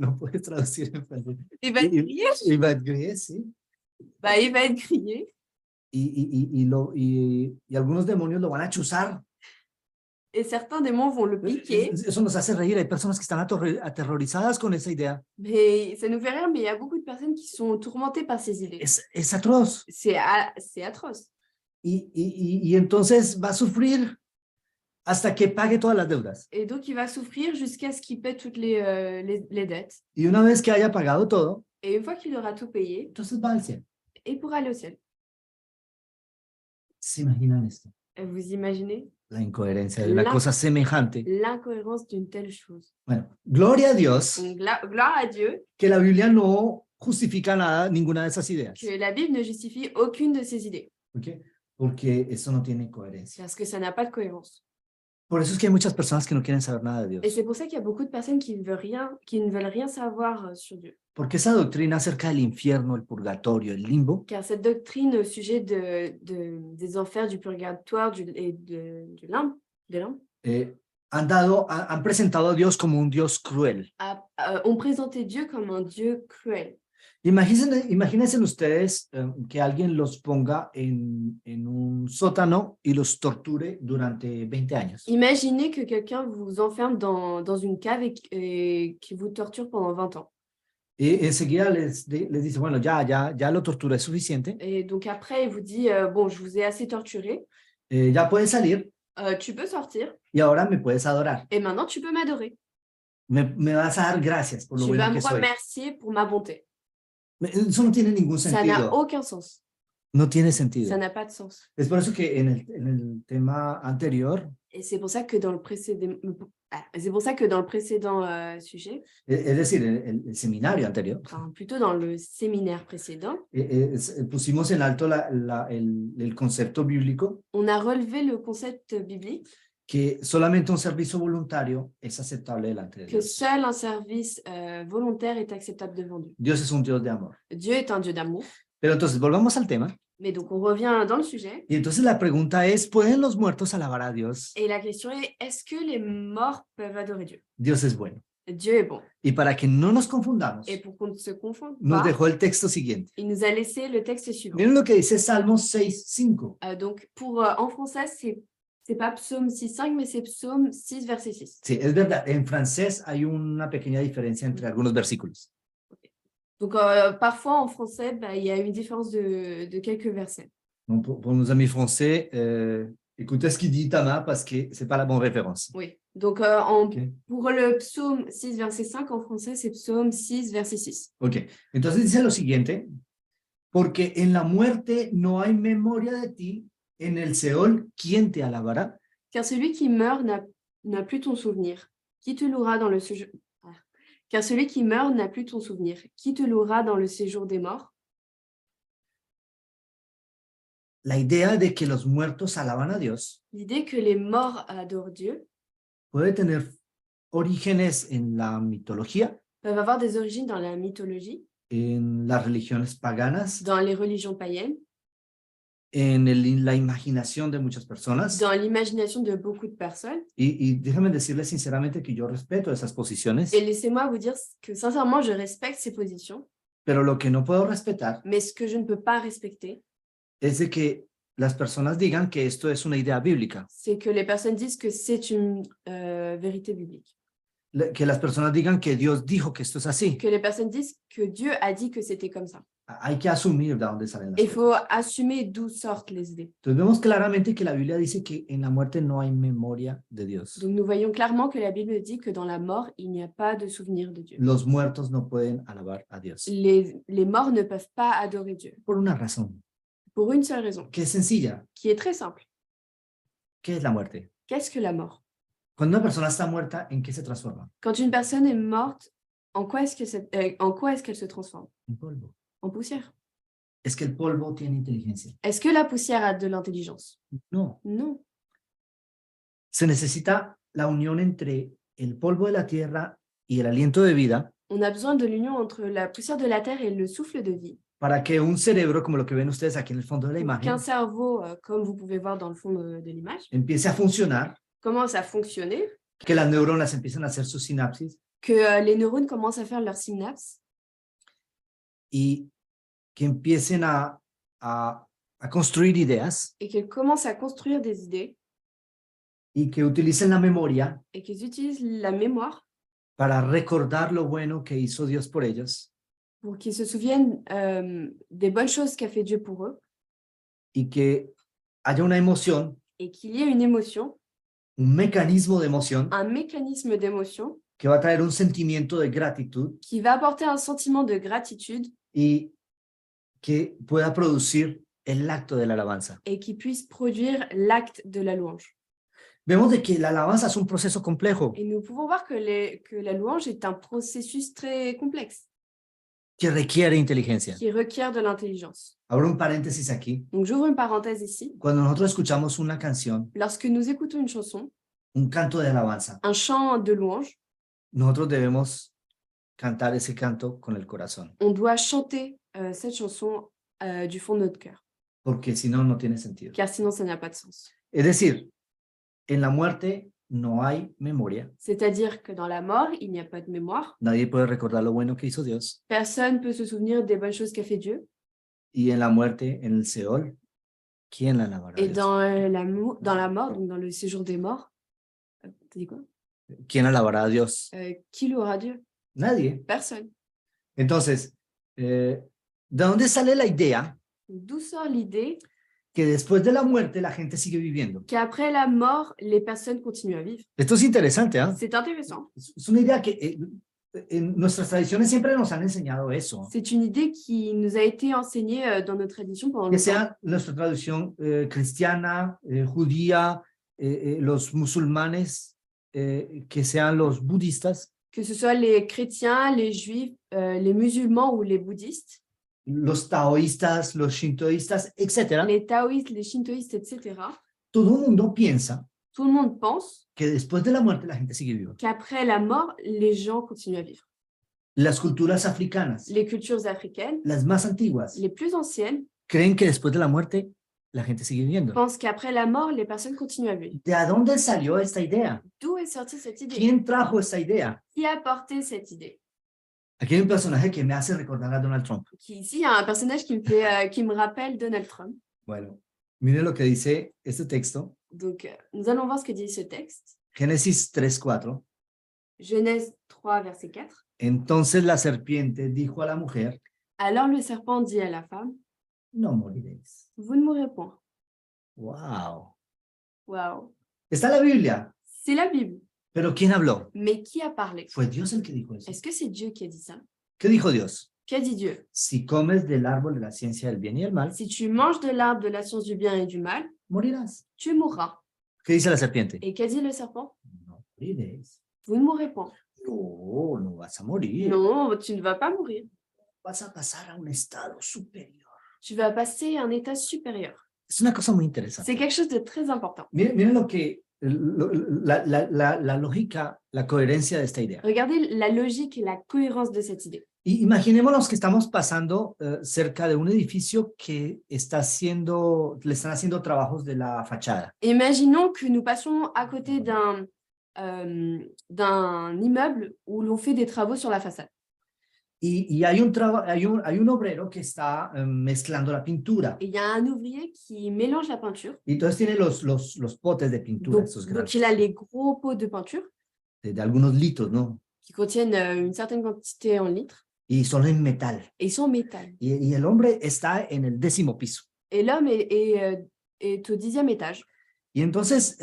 Speaker 1: No puedes traducir en francés.
Speaker 2: Il va être grillé.
Speaker 1: Il va être grillé, sí.
Speaker 2: Bah, il va être grillé.
Speaker 1: Y algunos demonios lo van a chuzar.
Speaker 2: Et certains démons vont le piquer.
Speaker 1: Eso nos hace reír. Hay personas que están aterrorizadas con esa idea.
Speaker 2: Mais ça nous fait rire, mais il y a beaucoup de personnes qui sont tourmentées par ces idées.
Speaker 1: Es atroz.
Speaker 2: C'est atroce.
Speaker 1: Y entonces va a sufrir hasta que pague todas las deudas.
Speaker 2: Et donc, il va souffrir jusqu'à ce qu'il paie toutes les dettes.
Speaker 1: Y una vez que haya pagado todo,
Speaker 2: Et une fois qu'il aura tout payé,
Speaker 1: entonces va al cielo.
Speaker 2: il pourra aller au ciel.
Speaker 1: ¿Se imaginan esto?
Speaker 2: Vous imaginez
Speaker 1: La incoherencia de una cosa semejante.
Speaker 2: l'incohérence d'une telle chose.
Speaker 1: Bueno, gloria a Dios
Speaker 2: Donc, gloire à Dieu
Speaker 1: que la Biblia no justifica nada, ninguna de esas ideas.
Speaker 2: que la Bible ne justifie aucune de ces idées.
Speaker 1: ¿Ok? Porque eso no tiene coherencia.
Speaker 2: Parce que ça n'a pas de cohérence.
Speaker 1: Por eso es que hay muchas personas que no quieren saber nada de
Speaker 2: Et
Speaker 1: Dios.
Speaker 2: c'est pour ça qu'il y a beaucoup de personnes qui ne veulent rien savoir sur Dieu.
Speaker 1: Porque esa doctrina acerca del infierno, el purgatorio, el limbo,
Speaker 2: Car cette doctrine au sujet des enfers, du purgatoire et du limbe,
Speaker 1: han presentado a Dios como un Dios cruel.
Speaker 2: ont présenté Dieu comme un Dieu cruel.
Speaker 1: Imagínense ustedes que alguien los ponga en un sótano y los torture durante 20 años.
Speaker 2: Imaginez que quelqu'un vous enferme dans une cave et qui vous torture pendant 20 ans.
Speaker 1: Y enseguida les dice, bueno, ya lo torturé suficiente.
Speaker 2: Et donc après, il vous dit, bon, je vous ai assez torturé.
Speaker 1: Ya puedes salir.
Speaker 2: Tu peux sortir.
Speaker 1: Y ahora me puedes adorar.
Speaker 2: Et maintenant, tu peux m'adorer.
Speaker 1: Me vas a dar gracias por lo
Speaker 2: Tu
Speaker 1: bueno
Speaker 2: vas me
Speaker 1: que soy.
Speaker 2: remercier pour ma bonté.
Speaker 1: Eso no tiene ningún
Speaker 2: Ça n'a
Speaker 1: sentido.
Speaker 2: aucun sens.
Speaker 1: No tiene sentido.
Speaker 2: Ça n'a pas de sens.
Speaker 1: Es por eso que en el tema anterior,
Speaker 2: Et c'est pour ça que dans le précédent, sujet,
Speaker 1: es decir, el seminario anterior,
Speaker 2: enfin, plutôt dans le séminaire précédent,
Speaker 1: pusimos en alto el concepto bíblico
Speaker 2: on a relevé le concept biblique
Speaker 1: que solamente un servicio voluntario es aceptable delante de
Speaker 2: que
Speaker 1: Dios.
Speaker 2: seul un service volontaire est acceptable devant Dieu.
Speaker 1: Dios es un Dios de amor.
Speaker 2: Dieu est un Dieu d'amour.
Speaker 1: Pero entonces volvamos al tema.
Speaker 2: Mais donc, on revient dans le sujet.
Speaker 1: Y entonces la pregunta es, ¿pueden los muertos alabar a Dios?
Speaker 2: Et la question est, est-ce que les morts peuvent adorer Dieu?
Speaker 1: Dios es bueno.
Speaker 2: Dieu est bon.
Speaker 1: Y para que no nos confundamos,
Speaker 2: Et pour qu'on ne se confonde
Speaker 1: nos
Speaker 2: pas,
Speaker 1: dejó el texto siguiente.
Speaker 2: il nous a laissé le texte suivant.
Speaker 1: Miren lo que dice Salmos 6:5.
Speaker 2: Donc, en français, c'est pas psaume 6.5, mais c'est psaume 6, verset 6.
Speaker 1: Sí, es verdad. En francés hay una pequeña diferencia entre algunos versículos.
Speaker 2: Donc, parfois, en français, il y a une différence de quelques versets.
Speaker 1: Donc, pour nos amis français, écoutez ce qu'il dit Tama parce que c'est pas la bonne référence.
Speaker 2: Oui. Donc,
Speaker 1: Ok.
Speaker 2: pour le psaume 6, verset 5, en français, c'est psaume 6, verset 6.
Speaker 1: Ok. Entonces dice lo siguiente, porque en la muerte no hay memoria de ti, en el Seol, ¿quién te alabará?
Speaker 2: Car celui qui meurt n'a plus ton souvenir. Qui te louera dans le séjour... Car celui qui meurt n'a plus ton souvenir. Qui te louera dans le séjour des morts?
Speaker 1: La idea de que los muertos alaban a Dios
Speaker 2: L'idée que les morts adorent Dieu
Speaker 1: puede tener orígenes en la mitología,
Speaker 2: peuvent avoir des origines dans la mythologie,
Speaker 1: en las religiones paganas,
Speaker 2: dans les religions païennes,
Speaker 1: en la imaginación de muchas personas.
Speaker 2: dans l'imagination de beaucoup de personnes.
Speaker 1: Y déjenme decirles sinceramente que yo respeto esas posiciones,
Speaker 2: Et laissez-moi vous dire que sincèrement, je respecte ces positions,
Speaker 1: pero lo que no puedo respetar
Speaker 2: mais ce que je ne peux pas respecter,
Speaker 1: es de que las personas digan que esto es una idea bíblica,
Speaker 2: c'est que les personnes disent que c'est une vérité biblique.
Speaker 1: que las personas digan que Dios dijo que esto es así.
Speaker 2: Que les personnes disent que Dieu a dit que c'était comme ça.
Speaker 1: Hay que asumir de dónde salen las
Speaker 2: Il
Speaker 1: cosas.
Speaker 2: faut assumer d'où sortent les idées.
Speaker 1: Entonces vemos claramente que la Biblia dice que en la muerte no hay memoria de Dios.
Speaker 2: Donc nous voyons clairement que la Bible dit que dans la mort, il n'y a pas de souvenir de Dieu.
Speaker 1: Los muertos no pueden alabar a Dios.
Speaker 2: Les morts ne peuvent pas adorer Dieu.
Speaker 1: Por una razón,
Speaker 2: Pour une seule raison,
Speaker 1: que es sencilla.
Speaker 2: qui est très simple.
Speaker 1: ¿Qué es la muerte?
Speaker 2: Qu'est-ce que la mort?
Speaker 1: Cuando una persona está muerta, ¿en qué se transforma?
Speaker 2: Quand une personne est morte, en quoi est-ce qu'elle se transforme?
Speaker 1: En polvo.
Speaker 2: En poussière.
Speaker 1: Es que el polvo tiene inteligencia.
Speaker 2: Est-ce que la poussière a de l'intelligence?
Speaker 1: No.
Speaker 2: Non.
Speaker 1: Se necesita la unión entre el polvo de la tierra y el aliento de vida
Speaker 2: On a besoin de l'union entre la poussière de la terre et le souffle de vie.
Speaker 1: para que un cerebro, como lo que ven ustedes aquí en el fondo de la
Speaker 2: Pour
Speaker 1: imagen,
Speaker 2: qu'un cerveau, comme vous pouvez voir dans le fond de l'image,
Speaker 1: empiece a funcionar,
Speaker 2: commence à fonctionner,
Speaker 1: que las neuronas empiecen a hacer sus sinapsis
Speaker 2: que les neurones commencent à faire leurs synapses
Speaker 1: y que empiecen a construir ideas
Speaker 2: et qu'ils commencent à construire des idées
Speaker 1: y que utilicen la memoria
Speaker 2: et qu'ils utilisent la mémoire
Speaker 1: para recordar lo bueno que hizo Dios por ellos
Speaker 2: pour qu'ils se souviennent des bonnes choses qu'a fait Dieu pour eux
Speaker 1: y que haya una emoción,
Speaker 2: et qu'il y ait une émotion,
Speaker 1: un mecanismo de emoción
Speaker 2: un mécanisme d'émotion
Speaker 1: que va a traer un sentimiento de gratitud
Speaker 2: qui va apporter un sentiment de gratitude
Speaker 1: y que pueda producir el acto de la alabanza.
Speaker 2: et qui puisse produire l'acte de la louange.
Speaker 1: Vemos de que la alabanza es un proceso complejo
Speaker 2: Et nous pouvons voir que la louange est un processus très complexe
Speaker 1: que requiere inteligencia.
Speaker 2: qui requiert de l'intelligence.
Speaker 1: Abro un paréntesis aquí.
Speaker 2: Donc j'ouvre une parenthèse ici.
Speaker 1: Cuando nosotros escuchamos una canción,
Speaker 2: Lorsque nous écoutons une chanson,
Speaker 1: un canto de alabanza,
Speaker 2: un chant de louange,
Speaker 1: nosotros debemos cantar ese canto con el corazón,
Speaker 2: on doit chanter cette chanson du fond de notre cœur,
Speaker 1: porque si no, no tiene sentido.
Speaker 2: car sinon ça n'a pas de sens.
Speaker 1: Es decir, en la muerte no hay memoria.
Speaker 2: C'est-à-dire que dans la mort, il n'y a pas de mémoire.
Speaker 1: Nadie puede recordar lo bueno que hizo Dios.
Speaker 2: Personne ne peut se souvenir des bonnes choses qu'a fait Dieu.
Speaker 1: Y en la muerte, en el Seol, ¿quién la alabará a
Speaker 2: Et
Speaker 1: Dios?
Speaker 2: dans la mort, donc dans le séjour des morts, t'as dit quoi?
Speaker 1: ¿Quién alabará a Dios?
Speaker 2: Qui louera Dieu?
Speaker 1: Nadie.
Speaker 2: Personne.
Speaker 1: Entonces, ¿de dónde sale la idea
Speaker 2: D'où sort l'idée
Speaker 1: que después de la muerte la gente sigue viviendo?
Speaker 2: qu'après la mort, les personnes continuent à vivre?
Speaker 1: Esto es interesante, ¿ah?
Speaker 2: C'est intéressant.
Speaker 1: Es una idea que en nuestras tradiciones siempre nos han enseñado eso.
Speaker 2: C'est une idée qui nous a été enseignée dans nos traditions pendant
Speaker 1: Que
Speaker 2: longtemps.
Speaker 1: sea nuestra tradición cristiana, judía, los musulmanes, que sean los budistas,
Speaker 2: Que ce soit les chrétiens, les juifs, les musulmans ou les bouddhistes,
Speaker 1: los taoístas, los shintoístas, etc.
Speaker 2: les taoïstes, les shintoïstes, etc.
Speaker 1: Todo el mundo piensa
Speaker 2: Tout le monde pense
Speaker 1: que después de la muerte la gente sigue viva.
Speaker 2: qu'après la mort, les gens continuent à vivre.
Speaker 1: Las culturas africanas,
Speaker 2: Les cultures africaines,
Speaker 1: las más antiguas,
Speaker 2: les plus anciennes,
Speaker 1: creen que después de la muerte la gente sigue viviendo.
Speaker 2: pensent qu'après la mort, les personnes continuent à vivre.
Speaker 1: ¿De dónde salió esta idea?
Speaker 2: D'où est sortie cette idée?
Speaker 1: ¿Quién trajo esta idea?
Speaker 2: Qui a porté cette idée?
Speaker 1: Aquí hay un personaje que me hace recordar a Donald Trump.
Speaker 2: Ici, il y a un personnage qui me rappelle Donald Trump.
Speaker 1: Bueno, mire lo que dice este texto,
Speaker 2: Donc, nous allons voir ce que dit ce texte.
Speaker 1: Génesis 3:4.
Speaker 2: Genèse 3, verset 4.
Speaker 1: Entonces la serpiente dijo a la mujer,
Speaker 2: Alors le serpent dit à la femme,
Speaker 1: no moriréis.
Speaker 2: vous ne mourrez point.
Speaker 1: Wow.
Speaker 2: Waouh.
Speaker 1: Está en la Biblia,
Speaker 2: C'est la Bible.
Speaker 1: pero ¿quién habló?
Speaker 2: Mais qui a parlé?
Speaker 1: Fue Dios el que dijo eso.
Speaker 2: Est-ce que c'est Dieu qui a dit ça?
Speaker 1: ¿Qué dijo Dios?
Speaker 2: Qu'a dit Dieu?
Speaker 1: Si comes del árbol de la ciencia del bien y el mal,
Speaker 2: Si tu manges de l'arbre de la science du bien et du mal,
Speaker 1: morirás.
Speaker 2: tu mourras.
Speaker 1: ¿Qué dice la serpiente?
Speaker 2: Et qu'a dit le serpent?
Speaker 1: No moriréis.
Speaker 2: Vous ne mourrez point.
Speaker 1: No, no vas a morir.
Speaker 2: Non, tu ne vas pas mourir.
Speaker 1: Vas a pasar a un estado superior.
Speaker 2: Tu vas passer à un état supérieur.
Speaker 1: Es una cosa muy interesante.
Speaker 2: C'est quelque chose de très important.
Speaker 1: Miren lo que la lógica, la coherencia de esta idea.
Speaker 2: Regardez la logique et la cohérence de cette idée.
Speaker 1: Y imaginémonos que estamos pasando cerca de un edificio que le están haciendo trabajos de la fachada.
Speaker 2: Imaginons que nous passons à côté d'un immeuble où l'on fait des travaux sur la façade.
Speaker 1: Y hay un obrero que está mezclando la pintura.
Speaker 2: Et il y a un ouvrier qui mélange la peinture.
Speaker 1: Y entonces tiene los potes de pintura,
Speaker 2: Donc,
Speaker 1: esos
Speaker 2: donc
Speaker 1: grandes,
Speaker 2: il a les gros pots de peinture
Speaker 1: de algunos litros, ¿no?
Speaker 2: qui contiennent une certaine quantité en litres
Speaker 1: Y son en metal.
Speaker 2: et ils sont en métal.
Speaker 1: Y el hombre está en el 10º piso.
Speaker 2: Et l'homme est au 10e étage.
Speaker 1: Y entonces,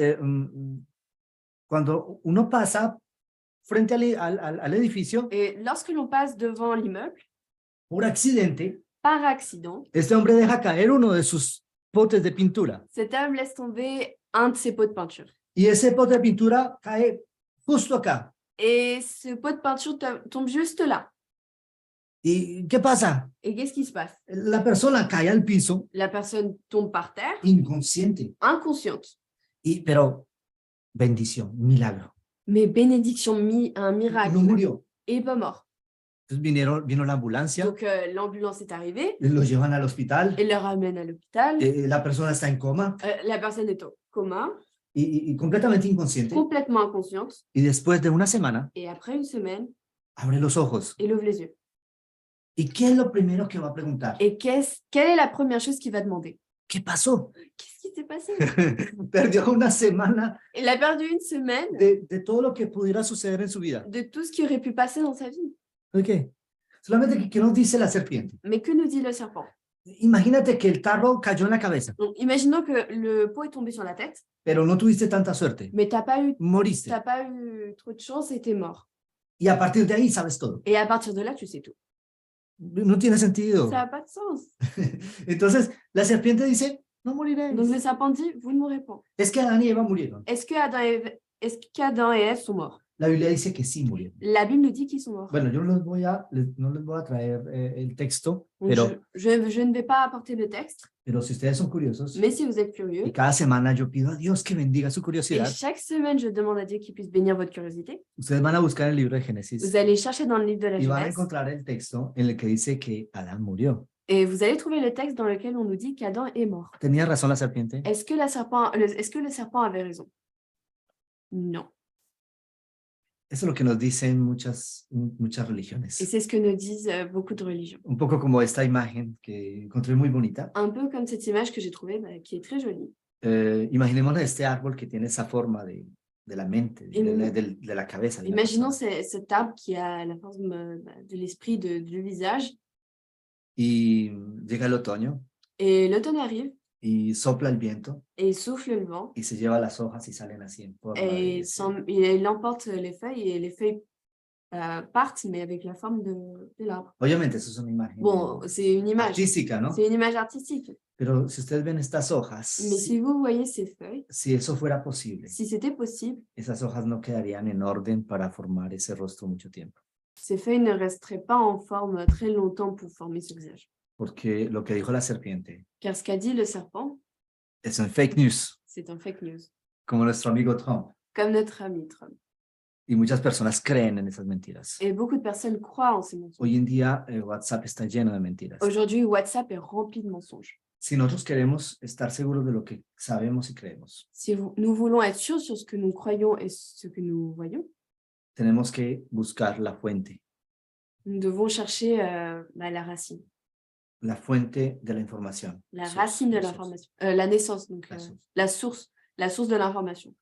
Speaker 1: cuando uno pasa frente al edificio,
Speaker 2: Et lorsque l'on passe devant l'immeuble,
Speaker 1: por accidente,
Speaker 2: par accident,
Speaker 1: este hombre deja caer uno de sus potes de pintura.
Speaker 2: cet homme laisse tomber un de ses pots de peinture.
Speaker 1: Y ese pote de pintura cae justo acá.
Speaker 2: Et ce pot de peinture tombe juste là.
Speaker 1: ¿Y qué pasa?
Speaker 2: Et qu'est-ce qui se passe?
Speaker 1: La persona cae al piso
Speaker 2: La personne tombe par terre,
Speaker 1: inconsciente.
Speaker 2: inconsciente.
Speaker 1: Pero bendición, milagro.
Speaker 2: Mais bénédiction, un miracle.
Speaker 1: No murió.
Speaker 2: Et pas mort.
Speaker 1: Entonces vino la ambulancia,
Speaker 2: Donc l'ambulance est arrivée,
Speaker 1: lo llevan al hospital,
Speaker 2: et le ramène à l'hôpital.
Speaker 1: la persona está en coma
Speaker 2: La personne est au coma,
Speaker 1: y completamente inconsciente.
Speaker 2: complètement inconsciente.
Speaker 1: Y después de una semana,
Speaker 2: Et après une semaine,
Speaker 1: abre los ojos.
Speaker 2: il ouvre les yeux.
Speaker 1: ¿Y qué es lo primero que va a preguntar?
Speaker 2: Et quelle est la première chose qu'il va demander?
Speaker 1: ¿Qué pasó?
Speaker 2: Qu'est-ce qui s'est passé?
Speaker 1: Perdió una semana
Speaker 2: Il a perdu une semaine
Speaker 1: de todo lo que pudiera suceder en su vida.
Speaker 2: de tout ce qui aurait pu passer dans sa vie.
Speaker 1: ¿Ok? Solamente que, ¿qué nos dice la serpiente?
Speaker 2: Mais que nous dit le serpent?
Speaker 1: Imagínate que el tarro cayó en la cabeza,
Speaker 2: Donc, imaginons que le pot est tombé sur la tête,
Speaker 1: pero no tuviste tanta suerte.
Speaker 2: mais t'as pas eu
Speaker 1: Moriste.
Speaker 2: trop de chance et t'es mort.
Speaker 1: Y a partir de ahí sabes todo.
Speaker 2: Et à partir de là, tu sais tout.
Speaker 1: No tiene sentido.
Speaker 2: Ça n'a pas de sens.
Speaker 1: Entonces, la serpiente dice, no moriréis.
Speaker 2: Donc le serpent dit, vous ne mourrez pas.
Speaker 1: Es que Adán y Eva murieron.
Speaker 2: Est-ce qu'Adam et Ève sont morts?
Speaker 1: La Biblia dice que sí murieron.
Speaker 2: La Bible nous dit qu'ils sont morts.
Speaker 1: Bueno, yo no les voy a traer el texto,
Speaker 2: Donc,
Speaker 1: pero
Speaker 2: je ne vais pas apporter le texte,
Speaker 1: si ustedes son curiosos,
Speaker 2: mais si vous êtes
Speaker 1: y
Speaker 2: curieux,
Speaker 1: cada semana yo pido a Dios que bendiga su
Speaker 2: et
Speaker 1: curiosidad,
Speaker 2: chaque semaine, je demande à Dieu qu'il puisse bénir votre curiosité,
Speaker 1: ustedes van a buscar el libro de Génesis
Speaker 2: vous allez chercher dans le livre de la
Speaker 1: y van a
Speaker 2: Genèse,
Speaker 1: encontrar el texto en el que dice que Adán murió.
Speaker 2: et vous allez trouver le texte dans lequel on nous dit qu'Adam est mort.
Speaker 1: ¿Tenía razón la serpiente?
Speaker 2: Est-ce que le serpent avait raison? Non.
Speaker 1: Eso es lo que nos dicen muchas
Speaker 2: Et
Speaker 1: religiones.
Speaker 2: c'est ce que nous disent beaucoup de religions.
Speaker 1: Un poco como esta imagen que encontré muy bonita.
Speaker 2: Un peu comme cette image que j'ai trouvée, qui est très jolie.
Speaker 1: Imaginemos este árbol que tiene esa forma de la mente, de la cabeza. de la
Speaker 2: Imaginons
Speaker 1: persona.
Speaker 2: cet arbre qui a la forme de l'esprit, du visage.
Speaker 1: Y llega el otoño
Speaker 2: Et l'automne arrive,
Speaker 1: y sopla el viento
Speaker 2: et il souffle le vent,
Speaker 1: y se lleva las hojas y salen así en forma
Speaker 2: et
Speaker 1: de...
Speaker 2: il emporte les feuilles, et les feuilles partent, mais avec la forme de l'arbre.
Speaker 1: Obviamente, eso es una imagen
Speaker 2: Bon, c'est une image.
Speaker 1: artística, ¿no?
Speaker 2: C'est une image artistique.
Speaker 1: Pero si ustedes ven estas hojas,
Speaker 2: Mais si vous voyez ces feuilles,
Speaker 1: si eso fuera posible,
Speaker 2: si c'était possible,
Speaker 1: esas hojas no quedarían en orden para formar ese rostro mucho tiempo.
Speaker 2: ces feuilles ne resteraient pas en forme très longtemps pour former ce visage.
Speaker 1: Porque lo que dijo la serpiente
Speaker 2: Car ce qu'a dit le serpent,
Speaker 1: es un fake news,
Speaker 2: c'est un fake news,
Speaker 1: como nuestro amigo Trump.
Speaker 2: comme notre ami Trump.
Speaker 1: Y muchas personas creen en esas mentiras.
Speaker 2: Et beaucoup de personnes croient en ces mensonges.
Speaker 1: Hoy en día WhatsApp está lleno de mentiras.
Speaker 2: Aujourd'hui, WhatsApp est rempli de mensonges.
Speaker 1: Si nosotros queremos estar seguros de lo que sabemos y creemos,
Speaker 2: Si nous voulons être sûrs sur ce que nous croyons et ce que nous voyons,
Speaker 1: tenemos que buscar la fuente
Speaker 2: nous devons chercher la racine.
Speaker 1: La fuente de la información.
Speaker 2: La racine de l'information. La naissance, donc la source de l'information.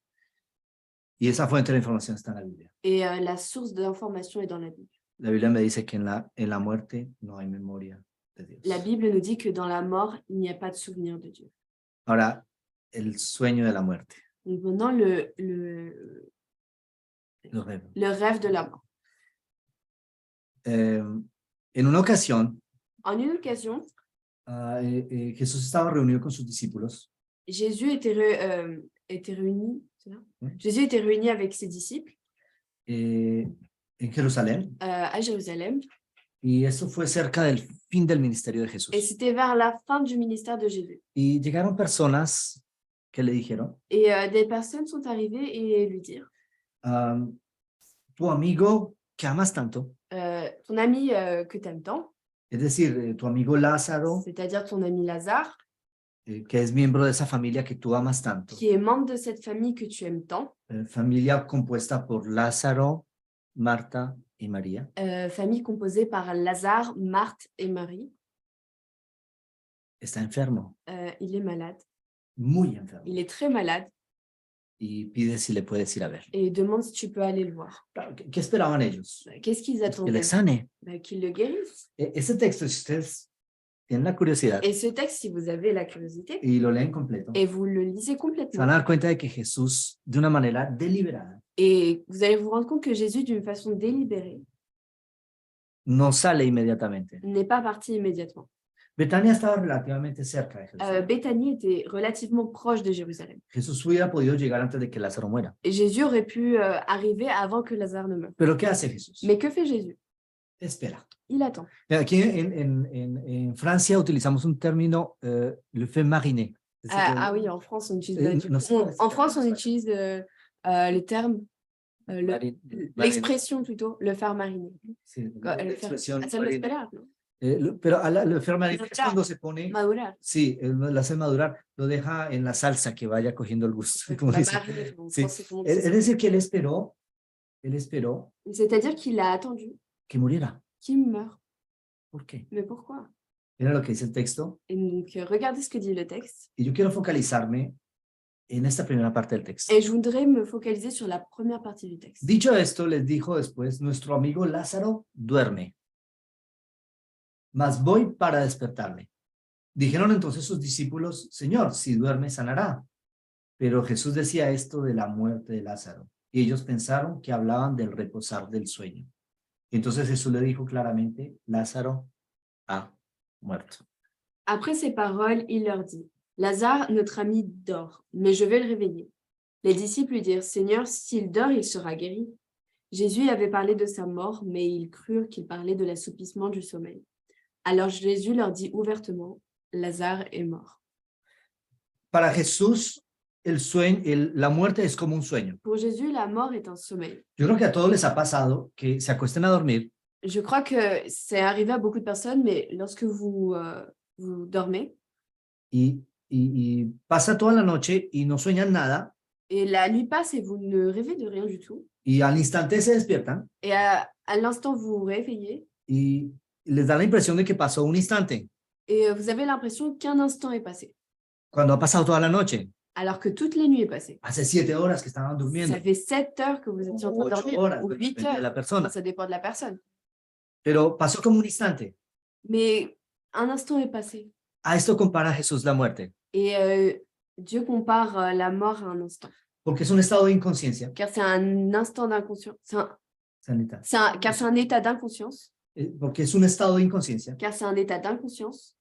Speaker 1: Y esa fuente de la información está en la Biblia.
Speaker 2: Et la source de l'information est dans la Bible.
Speaker 1: La Biblia me dice que en la muerte no hay memoria de Dios.
Speaker 2: La Bible nous dit que dans la mort, il n'y a pas de souvenir de Dieu.
Speaker 1: Ahora, el sueño de la muerte.
Speaker 2: Donc maintenant,
Speaker 1: Los rêves.
Speaker 2: le rêve de la mort.
Speaker 1: En una ocasión,
Speaker 2: En une occasion,
Speaker 1: Jesús estaba reunido con sus discípulos
Speaker 2: Jésus était réuni, c'est ça?
Speaker 1: Oui.
Speaker 2: Jésus était réuni avec ses disciples
Speaker 1: en Jerusalén,
Speaker 2: à Jérusalem.
Speaker 1: y eso fue cerca del fin del ministerio de Jesús.
Speaker 2: Et c'était vers la fin du ministère de Jésus.
Speaker 1: Y llegaron personas que le dijeron,
Speaker 2: Et des personnes sont arrivées et lui dirent,
Speaker 1: tu amigo que amas tanto,
Speaker 2: ton ami que tu aimes tant,
Speaker 1: es decir, tu amigo Lázaro,
Speaker 2: c'est-à-dire ton ami Lazare,
Speaker 1: que es miembro de esa familia que tú amas tanto,
Speaker 2: qui est membre de cette famille que tu aimes tant,
Speaker 1: familia compuesta por Lázaro, Marta y María,
Speaker 2: famille composée par Lazare, Marthe et Marie,
Speaker 1: está enfermo,
Speaker 2: il est malade.
Speaker 1: muy enfermo,
Speaker 2: Il est très malade
Speaker 1: y pide si le puedes ir a ver.
Speaker 2: et demande si tu peux aller le voir.
Speaker 1: Claro, ¿qué esperaban ellos?
Speaker 2: Qu'est-ce qu'ils
Speaker 1: Pues que le
Speaker 2: attendaient?
Speaker 1: sane.
Speaker 2: Qu'il le guérisse.
Speaker 1: Ese texto, si ustedes tienen la curiosidad
Speaker 2: Et ce texte, si vous avez la curiosité,
Speaker 1: y lo leen completo,
Speaker 2: et vous le lisez
Speaker 1: se van
Speaker 2: complètement,
Speaker 1: a dar cuenta de que Jesús, de una manera deliberada,
Speaker 2: et vous allez vous rendre compte que Jésus, d'une façon délibérée,
Speaker 1: no sale inmediatamente.
Speaker 2: n'est pas parti immédiatement.
Speaker 1: Betania estaba relativamente cerca de Jerusalén.
Speaker 2: Béthanie était relativement proche de Jérusalem.
Speaker 1: Jesús hubiera podido llegar antes de que Lázaro muera.
Speaker 2: Et Jésus aurait pu arriver avant que Lazare ne meure.
Speaker 1: Pero ¿qué hace Jesús?
Speaker 2: Mais que fait Jésus?
Speaker 1: Espera.
Speaker 2: Il attend.
Speaker 1: Aquí en Francia utilizamos un término, le fait mariner. Es decir,
Speaker 2: Oui, en France, on utilise,
Speaker 1: no sé cuál es
Speaker 2: en
Speaker 1: el
Speaker 2: France, on
Speaker 1: término.
Speaker 2: utilise le terme, l'expression plutôt, le faire mariner.
Speaker 1: Sí,
Speaker 2: Le
Speaker 1: la
Speaker 2: faire,
Speaker 1: expresión
Speaker 2: hacerlo
Speaker 1: mariner.
Speaker 2: esperar, ¿no?
Speaker 1: Pero le faire mariner es
Speaker 2: Madurar.
Speaker 1: cuando se pone,
Speaker 2: Madurar.
Speaker 1: sí, lo hace madurar, lo deja en la salsa que vaya cogiendo el gusto. Como dice.
Speaker 2: Mariner, en
Speaker 1: Sí.
Speaker 2: français, comment on dit
Speaker 1: Es
Speaker 2: ça?
Speaker 1: decir, que él esperó
Speaker 2: C'est-à-dire qu'il a attendu
Speaker 1: que muriera.
Speaker 2: qu'il meure.
Speaker 1: ¿Por qué?
Speaker 2: Mais pourquoi?
Speaker 1: Mira lo que dice el texto.
Speaker 2: Et donc, regardez ce que dit le texte.
Speaker 1: Y yo quiero focalizarme en esta primera parte del texto.
Speaker 2: Et je voudrais me focaliser sur la première partie du texte.
Speaker 1: Dicho esto, les dijo después, nuestro amigo Lázaro duerme, mas voy para despertarle. Dijeron entonces sus discípulos, Señor, si duerme, sanará. Pero Jesús decía esto de la muerte de Lázaro, y ellos pensaron que hablaban del reposar del sueño. Entonces Jesús le dijo claramente, Lázaro ha muerto.
Speaker 2: Après ces paroles, il leur dit, Lazare, notre ami, dort, mais je vais le réveiller. Les disciples lui dirent, Seigneur, s'il dort, il sera guéri. Jésus avait parlé de sa mort, mais ils crurent qu'il parlait de l'assoupissement du sommeil. Alors Jésus leur dit ouvertement, Lazare est mort.
Speaker 1: Para Jesús, la muerte es como un sueño.
Speaker 2: Pour Jésus, la mort est un sommeil.
Speaker 1: Yo creo que a todos les ha pasado que se acuesten a dormir
Speaker 2: Je crois que c'est arrivé à beaucoup de personnes, mais lorsque vous dormez,
Speaker 1: y pasa toda la noche y no sueñan nada,
Speaker 2: et la nuit passe et vous ne rêvez de rien du tout,
Speaker 1: y al instante se despiertan
Speaker 2: et à l'instant vous vous réveillez,
Speaker 1: y les da la impresión de que pasó un instante,
Speaker 2: et vous avez l'impression qu'un instant est passé,
Speaker 1: cuando ha pasado toda la noche.
Speaker 2: alors que toute la nuit est passée.
Speaker 1: Hace 7 horas que estaban durmiendo,
Speaker 2: Ça fait 7 heures que vous étiez en train de
Speaker 1: 8
Speaker 2: dormir,
Speaker 1: horas,
Speaker 2: ou
Speaker 1: depende
Speaker 2: 8
Speaker 1: de la
Speaker 2: heures,
Speaker 1: persona,
Speaker 2: ça dépend de la personne.
Speaker 1: pero pasó como un instante.
Speaker 2: Mais un instant est passé.
Speaker 1: A esto compara Jesús la muerte,
Speaker 2: Et Dieu compare la mort à un instant,
Speaker 1: porque es un estado de inconsciencia,
Speaker 2: car c'est un instant d'inconscience,
Speaker 1: Sanita,
Speaker 2: car c'est un état d'inconscience,
Speaker 1: porque es un estado de inconsciencia
Speaker 2: car c'est un état d'inconscience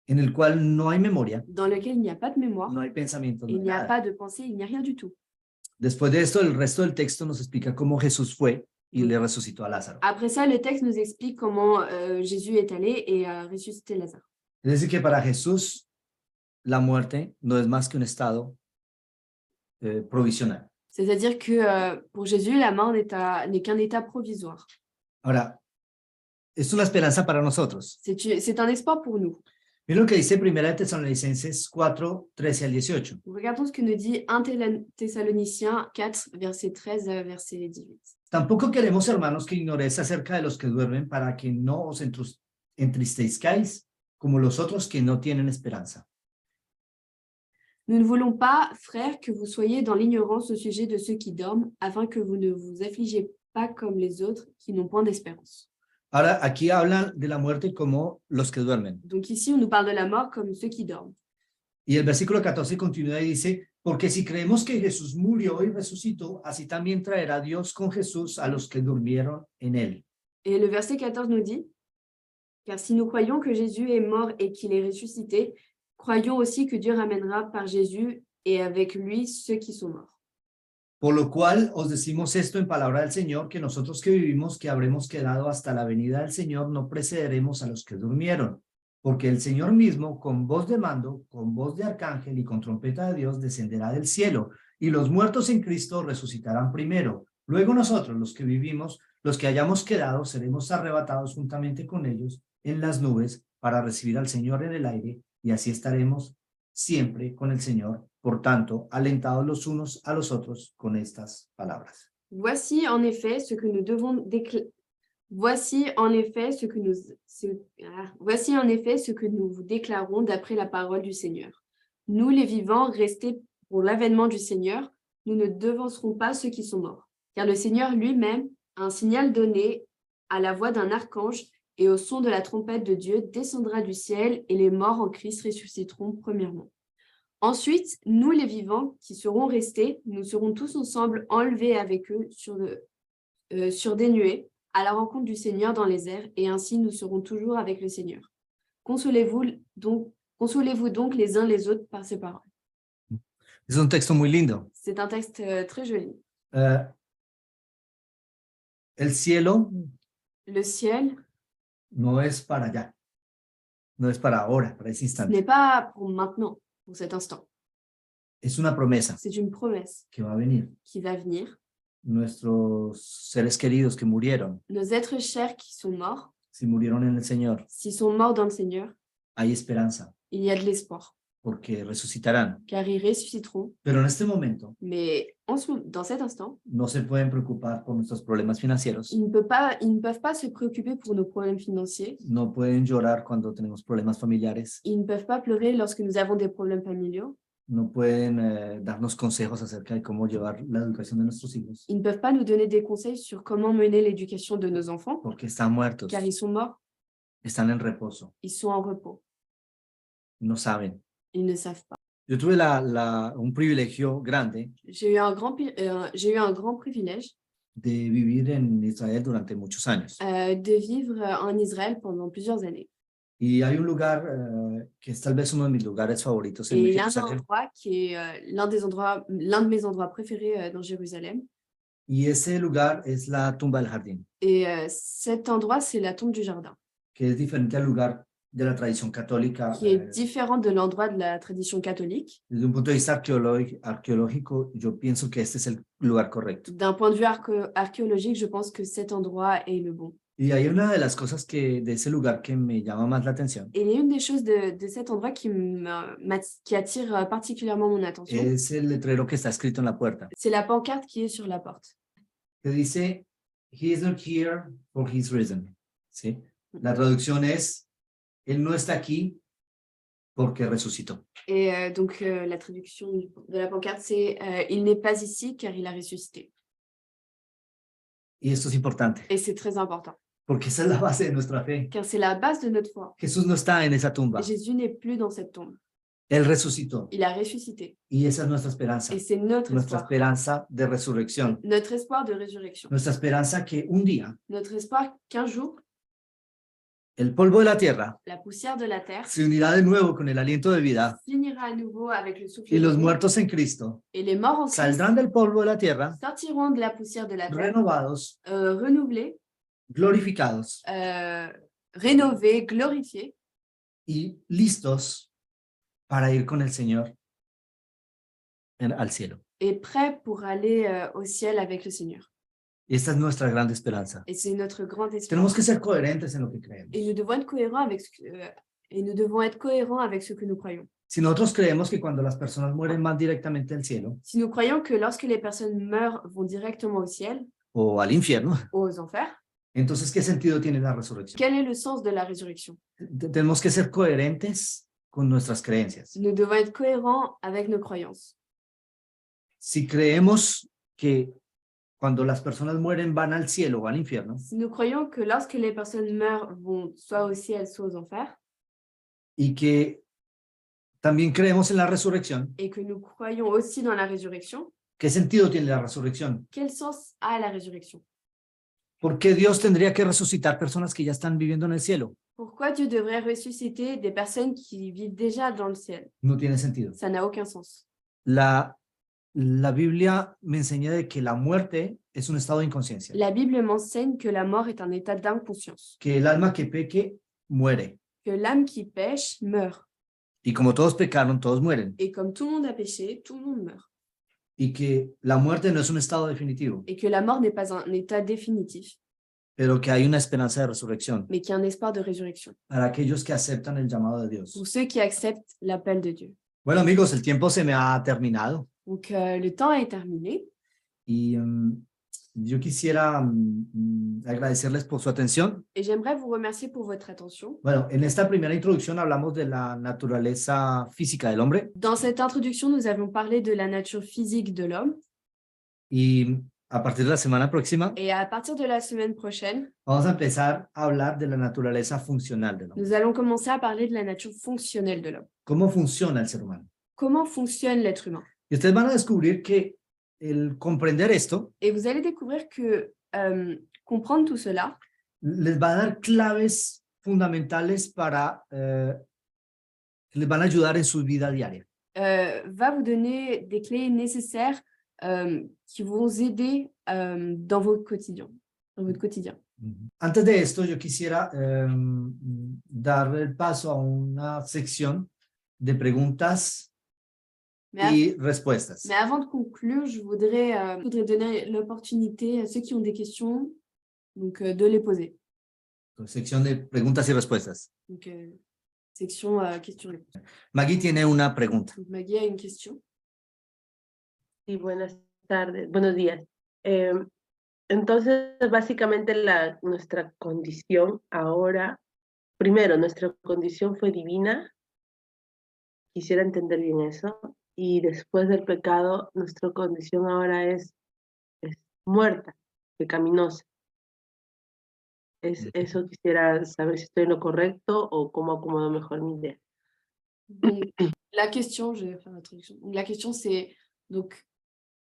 Speaker 1: en el cual no hay memoria,
Speaker 2: dans lequel il n'y a pas de mémoire,
Speaker 1: no hay pensamiento, no
Speaker 2: il
Speaker 1: hay
Speaker 2: n'y a
Speaker 1: nada.
Speaker 2: pas de pensée, il n'y a rien du tout.
Speaker 1: Después de esto, el resto del texto nos explica cómo Jesús fue y le resucitó a Lázaro.
Speaker 2: Après ça, le texte nous explique comment Jésus est allé et a ressuscité Lazare.
Speaker 1: Es decir, que para Jesús la muerte no es más que un estado provisional.
Speaker 2: C'est-à-dire que pour Jésus, la mort n'est qu'un état provisoire.
Speaker 1: Ahora, es una esperanza para nosotros.
Speaker 2: C'est un espoir pour nous.
Speaker 1: Miren lo que dice 1 Tesalonicenses 4, 13 al 18.
Speaker 2: Regardons ce que nous dit 1 Thessaloniciens 4, verset 13 à verset 18.
Speaker 1: Tampoco queremos, hermanos, que ignoréis acerca de los que duermen para que no os entristezcáis como los otros que no tienen esperanza.
Speaker 2: Nous ne voulons pas, frères, que vous soyez dans l'ignorance au sujet de ceux qui dorment, afin que vous ne vous affligiez pas comme les autres qui n'ont point d'espérance.
Speaker 1: Ahora, aquí hablan de la muerte como los que duermen.
Speaker 2: Donc ici, on nous parle de la mort comme ceux qui dorment.
Speaker 1: Y el versículo 14 continúa y dice, porque si creemos que Jesús murió y resucitó, así también traerá Dios con Jesús a los que durmieron en él.
Speaker 2: Et le verset 14 nous dit, « Car si nous croyons que Jésus est mort et qu'il est ressuscité, croyons aussi que Dieu ramènera par Jésus et avec lui ceux qui sont morts. »
Speaker 1: Por lo cual os decimos esto en palabra del Señor, que nosotros que vivimos, que habremos quedado hasta la venida del Señor, no precederemos a los que durmieron. Porque el Señor mismo, con voz de mando, con voz de arcángel y con trompeta de Dios, descenderá del cielo, y los muertos en Cristo resucitarán primero. Luego nosotros, los que vivimos, los que hayamos quedado, seremos arrebatados juntamente con ellos en las nubes para recibir al Señor en el aire, y así estaremos siempre con el Señor. Por tanto, alentados los unos a los otros con estas palabras.
Speaker 2: Voici en effet ce que nous devons déclarer. Voici en effet ce que nous vous déclarons d'après la parole du Seigneur. Nous, les vivants, restés pour l'avènement du Seigneur, nous ne devancerons pas ceux qui sont morts. Car le Seigneur lui-même, a un signal donné à la voix d'un archange et au son de la trompette de Dieu, descendra du ciel et les morts en Christ ressusciteront premièrement. Ensuite, nous, les vivants qui serons restés, nous serons tous ensemble enlevés avec eux sur des nuées, à la rencontre du Seigneur dans les airs, et ainsi nous serons toujours avec le Seigneur. Consolez-vous donc les uns les autres par ces paroles.
Speaker 1: Es un texto muy lindo.
Speaker 2: C'est un texte très joli.
Speaker 1: El cielo
Speaker 2: Le ciel,
Speaker 1: no es para allá, no es para ahora, para ese
Speaker 2: ce
Speaker 1: instante.
Speaker 2: n'est pas pour maintenant, pour cet instant.
Speaker 1: Es una promesa
Speaker 2: C'est une promesse
Speaker 1: que va a venir.
Speaker 2: qui va venir.
Speaker 1: Nuestros seres queridos que murieron,
Speaker 2: Nos êtres chers qui sont morts,
Speaker 1: si murieron en el Señor,
Speaker 2: s'ils sont morts dans le Seigneur,
Speaker 1: hay esperanza,
Speaker 2: il y a de l'espoir,
Speaker 1: porque resucitarán.
Speaker 2: car ils ressusciteront.
Speaker 1: Pero en este momento
Speaker 2: Mais dans cet instant,
Speaker 1: no se pueden preocupar por nuestros problemas financieros,
Speaker 2: ils ne peuvent pas se préoccuper pour nos problèmes financiers.
Speaker 1: no pueden llorar cuando tenemos problemas familiares,
Speaker 2: Ils ne peuvent pas pleurer lorsque nous avons des problèmes familiaux.
Speaker 1: no pueden darnos consejos acerca de cómo llevar la educación de nuestros hijos,
Speaker 2: Ils ne peuvent pas nous donner des conseils sur comment mener l'éducation de nos enfants,
Speaker 1: porque están muertos,
Speaker 2: car ils sont morts,
Speaker 1: están en reposo,
Speaker 2: ils sont en repos.
Speaker 1: no saben.
Speaker 2: Ils ne savent pas.
Speaker 1: Yo tuve un privilegio grande
Speaker 2: J'ai eu un grand privilège
Speaker 1: de vivir en Israel durante muchos años.
Speaker 2: de vivre en Israël pendant plusieurs années.
Speaker 1: Y hay un lugar que es tal vez uno de mis lugares favoritos en
Speaker 2: Et il y a un
Speaker 1: Jerusalén.
Speaker 2: endroit qui est l'un de mes endroits préférés dans Jérusalem.
Speaker 1: Y ese lugar es la tumba del jardín,
Speaker 2: Et cet endroit, c'est la tombe du jardin,
Speaker 1: que es diferente al lugar de la tradición católica.
Speaker 2: qui est différent de l'endroit de la tradition catholique.
Speaker 1: Desde un punto de vista arqueológico, yo pienso que este es el lugar correcto.
Speaker 2: D'un point de vue archéologique, je pense que cet endroit est le bon.
Speaker 1: Y hay una de las cosas de ese lugar que me llama más la atención.
Speaker 2: Et il y a une des choses de cet endroit qui attire particulièrement mon attention.
Speaker 1: Es el letrero que está escrito en la puerta,
Speaker 2: C'est la pancarte qui est sur la porte.
Speaker 1: que dice, "He is not here for his reason." ¿Sí? La traducción es, él no está aquí porque resucitó.
Speaker 2: Et donc, la traduction de la pancarte, c'est il n'est pas ici car il a ressuscité.
Speaker 1: Y esto es importante,
Speaker 2: Et c'est très important,
Speaker 1: porque esa es la base de nuestra fe.
Speaker 2: car c'est la base de notre foi.
Speaker 1: Jesús no está en esa tumba,
Speaker 2: Jésus n'est plus dans cette tombe.
Speaker 1: él resucitó.
Speaker 2: Il a ressuscité.
Speaker 1: Y esa es nuestra esperanza,
Speaker 2: Et c'est notre
Speaker 1: nuestra
Speaker 2: espoir.
Speaker 1: esperanza de resurrección,
Speaker 2: Notre espoir de résurrection.
Speaker 1: nuestra esperanza que un día
Speaker 2: Notre espoir qu'un jour,
Speaker 1: el polvo de la tierra
Speaker 2: la poussière de la terre
Speaker 1: se unirá de nuevo con el aliento de vida
Speaker 2: finira à nouveau avec le souffle
Speaker 1: y
Speaker 2: de
Speaker 1: los
Speaker 2: vie.
Speaker 1: muertos en Cristo
Speaker 2: Et les morts en Christ
Speaker 1: saldrán del polvo de la tierra
Speaker 2: sortiront de la poussière de la terre,
Speaker 1: renovados,
Speaker 2: renouvelés,
Speaker 1: glorificados
Speaker 2: rénovés, glorifiés,
Speaker 1: y listos para ir con el Señor al cielo.
Speaker 2: et prêts pour aller au ciel avec le Seigneur.
Speaker 1: Y esta es nuestra gran esperanza.
Speaker 2: Et c'est notre grand espoir.
Speaker 1: Tenemos que ser coherentes en lo que creemos.
Speaker 2: Et nous devons être cohérents avec ce que nous croyons.
Speaker 1: Si nosotros creemos que cuando las personas mueren van directamente al cielo
Speaker 2: Si nous croyons que lorsque les personnes meurent, vont directement au ciel,
Speaker 1: o al infierno,
Speaker 2: aux enfers,
Speaker 1: entonces ¿qué sentido tiene la resurrección?
Speaker 2: quel est le sens de la résurrection?
Speaker 1: Tenemos que ser coherentes con nuestras creencias.
Speaker 2: Nous devons être cohérents avec nos croyances.
Speaker 1: Si creemos que cuando las personas mueren van al cielo o al infierno,
Speaker 2: si nous croyons que lorsque les personnes meurent, vont soit au ciel, soit aux enfers,
Speaker 1: y que también creemos en la resurrección,
Speaker 2: et que nous croyons aussi dans la résurrection,
Speaker 1: ¿qué sentido tiene la resurrección?
Speaker 2: quel sens a la résurrection?
Speaker 1: ¿Por qué Dios tendría que resucitar personas que ya están viviendo en el cielo?
Speaker 2: Pourquoi Dieu devrait ressusciter des personnes qui vivent déjà dans le ciel?
Speaker 1: No tiene sentido.
Speaker 2: Ça n'a aucun sens.
Speaker 1: La Biblia me enseña de que la muerte es un estado de inconsciencia,
Speaker 2: La Bible m'enseigne que la mort est un état d'inconscience,
Speaker 1: que el alma que peque muere.
Speaker 2: que l'âme qui pêche meurt.
Speaker 1: Y como todos pecaron, todos mueren.
Speaker 2: Et comme tout le monde a péché, tout le monde meurt.
Speaker 1: Y que la muerte no es un estado definitivo,
Speaker 2: Et que la mort n'est pas un état définitif,
Speaker 1: pero que hay una esperanza de resurrección
Speaker 2: mais qu'il y a un espoir de résurrection
Speaker 1: para aquellos que aceptan el llamado de Dios.
Speaker 2: pour ceux qui acceptent l'appel de Dieu.
Speaker 1: Bueno, amigos, el tiempo se me ha terminado
Speaker 2: Donc, le temps est terminé.
Speaker 1: y yo quisiera agradecerles por su atención.
Speaker 2: Et j'aimerais vous remercier pour votre attention.
Speaker 1: Bueno, en esta primera introducción hablamos de la naturaleza física del hombre
Speaker 2: Dans cette introduction, nous avons parlé de la nature physique de l'homme.
Speaker 1: y a partir de la semana próxima
Speaker 2: Et à partir de la semaine prochaine,
Speaker 1: vamos a empezar a hablar de la naturaleza funcional del hombre.
Speaker 2: nous allons commencer à parler de la nature fonctionnelle de l'homme.
Speaker 1: ¿Cómo funciona el ser humano?
Speaker 2: Comment fonctionne l'être humain?
Speaker 1: Y ustedes van a descubrir que el comprender esto
Speaker 2: Et vous allez découvrir que comprendre tout cela
Speaker 1: les va a dar claves fundamentales para que les van a ayudar en su vida diaria.
Speaker 2: va vous donner des clés nécessaires qui vont vous aider dans votre quotidien.
Speaker 1: Antes de esto, yo quisiera dar el paso a una sección de preguntas y respuestas.
Speaker 2: Mais avant de conclure, je voudrais donner l'opportunité à ceux qui ont des questions donc, de les poser.
Speaker 1: Sección de preguntas y respuestas.
Speaker 2: Donc, section questions-réponses.
Speaker 1: Maggie tiene una pregunta.
Speaker 2: Donc, Maggie a une question.
Speaker 3: Sí, buenas tardes, buenos días. Entonces, básicamente nuestra condición ahora, primero, nuestra condición fue divina. Quisiera entender bien eso. Y después del pecado, nuestra condición ahora es muerta, pecaminosa. Eso quisiera saber si estoy en lo correcto o cómo acomodo mejor mi idea.
Speaker 2: Donc, la question, je vais faire la traduction. Donc, la question, c'est, donc,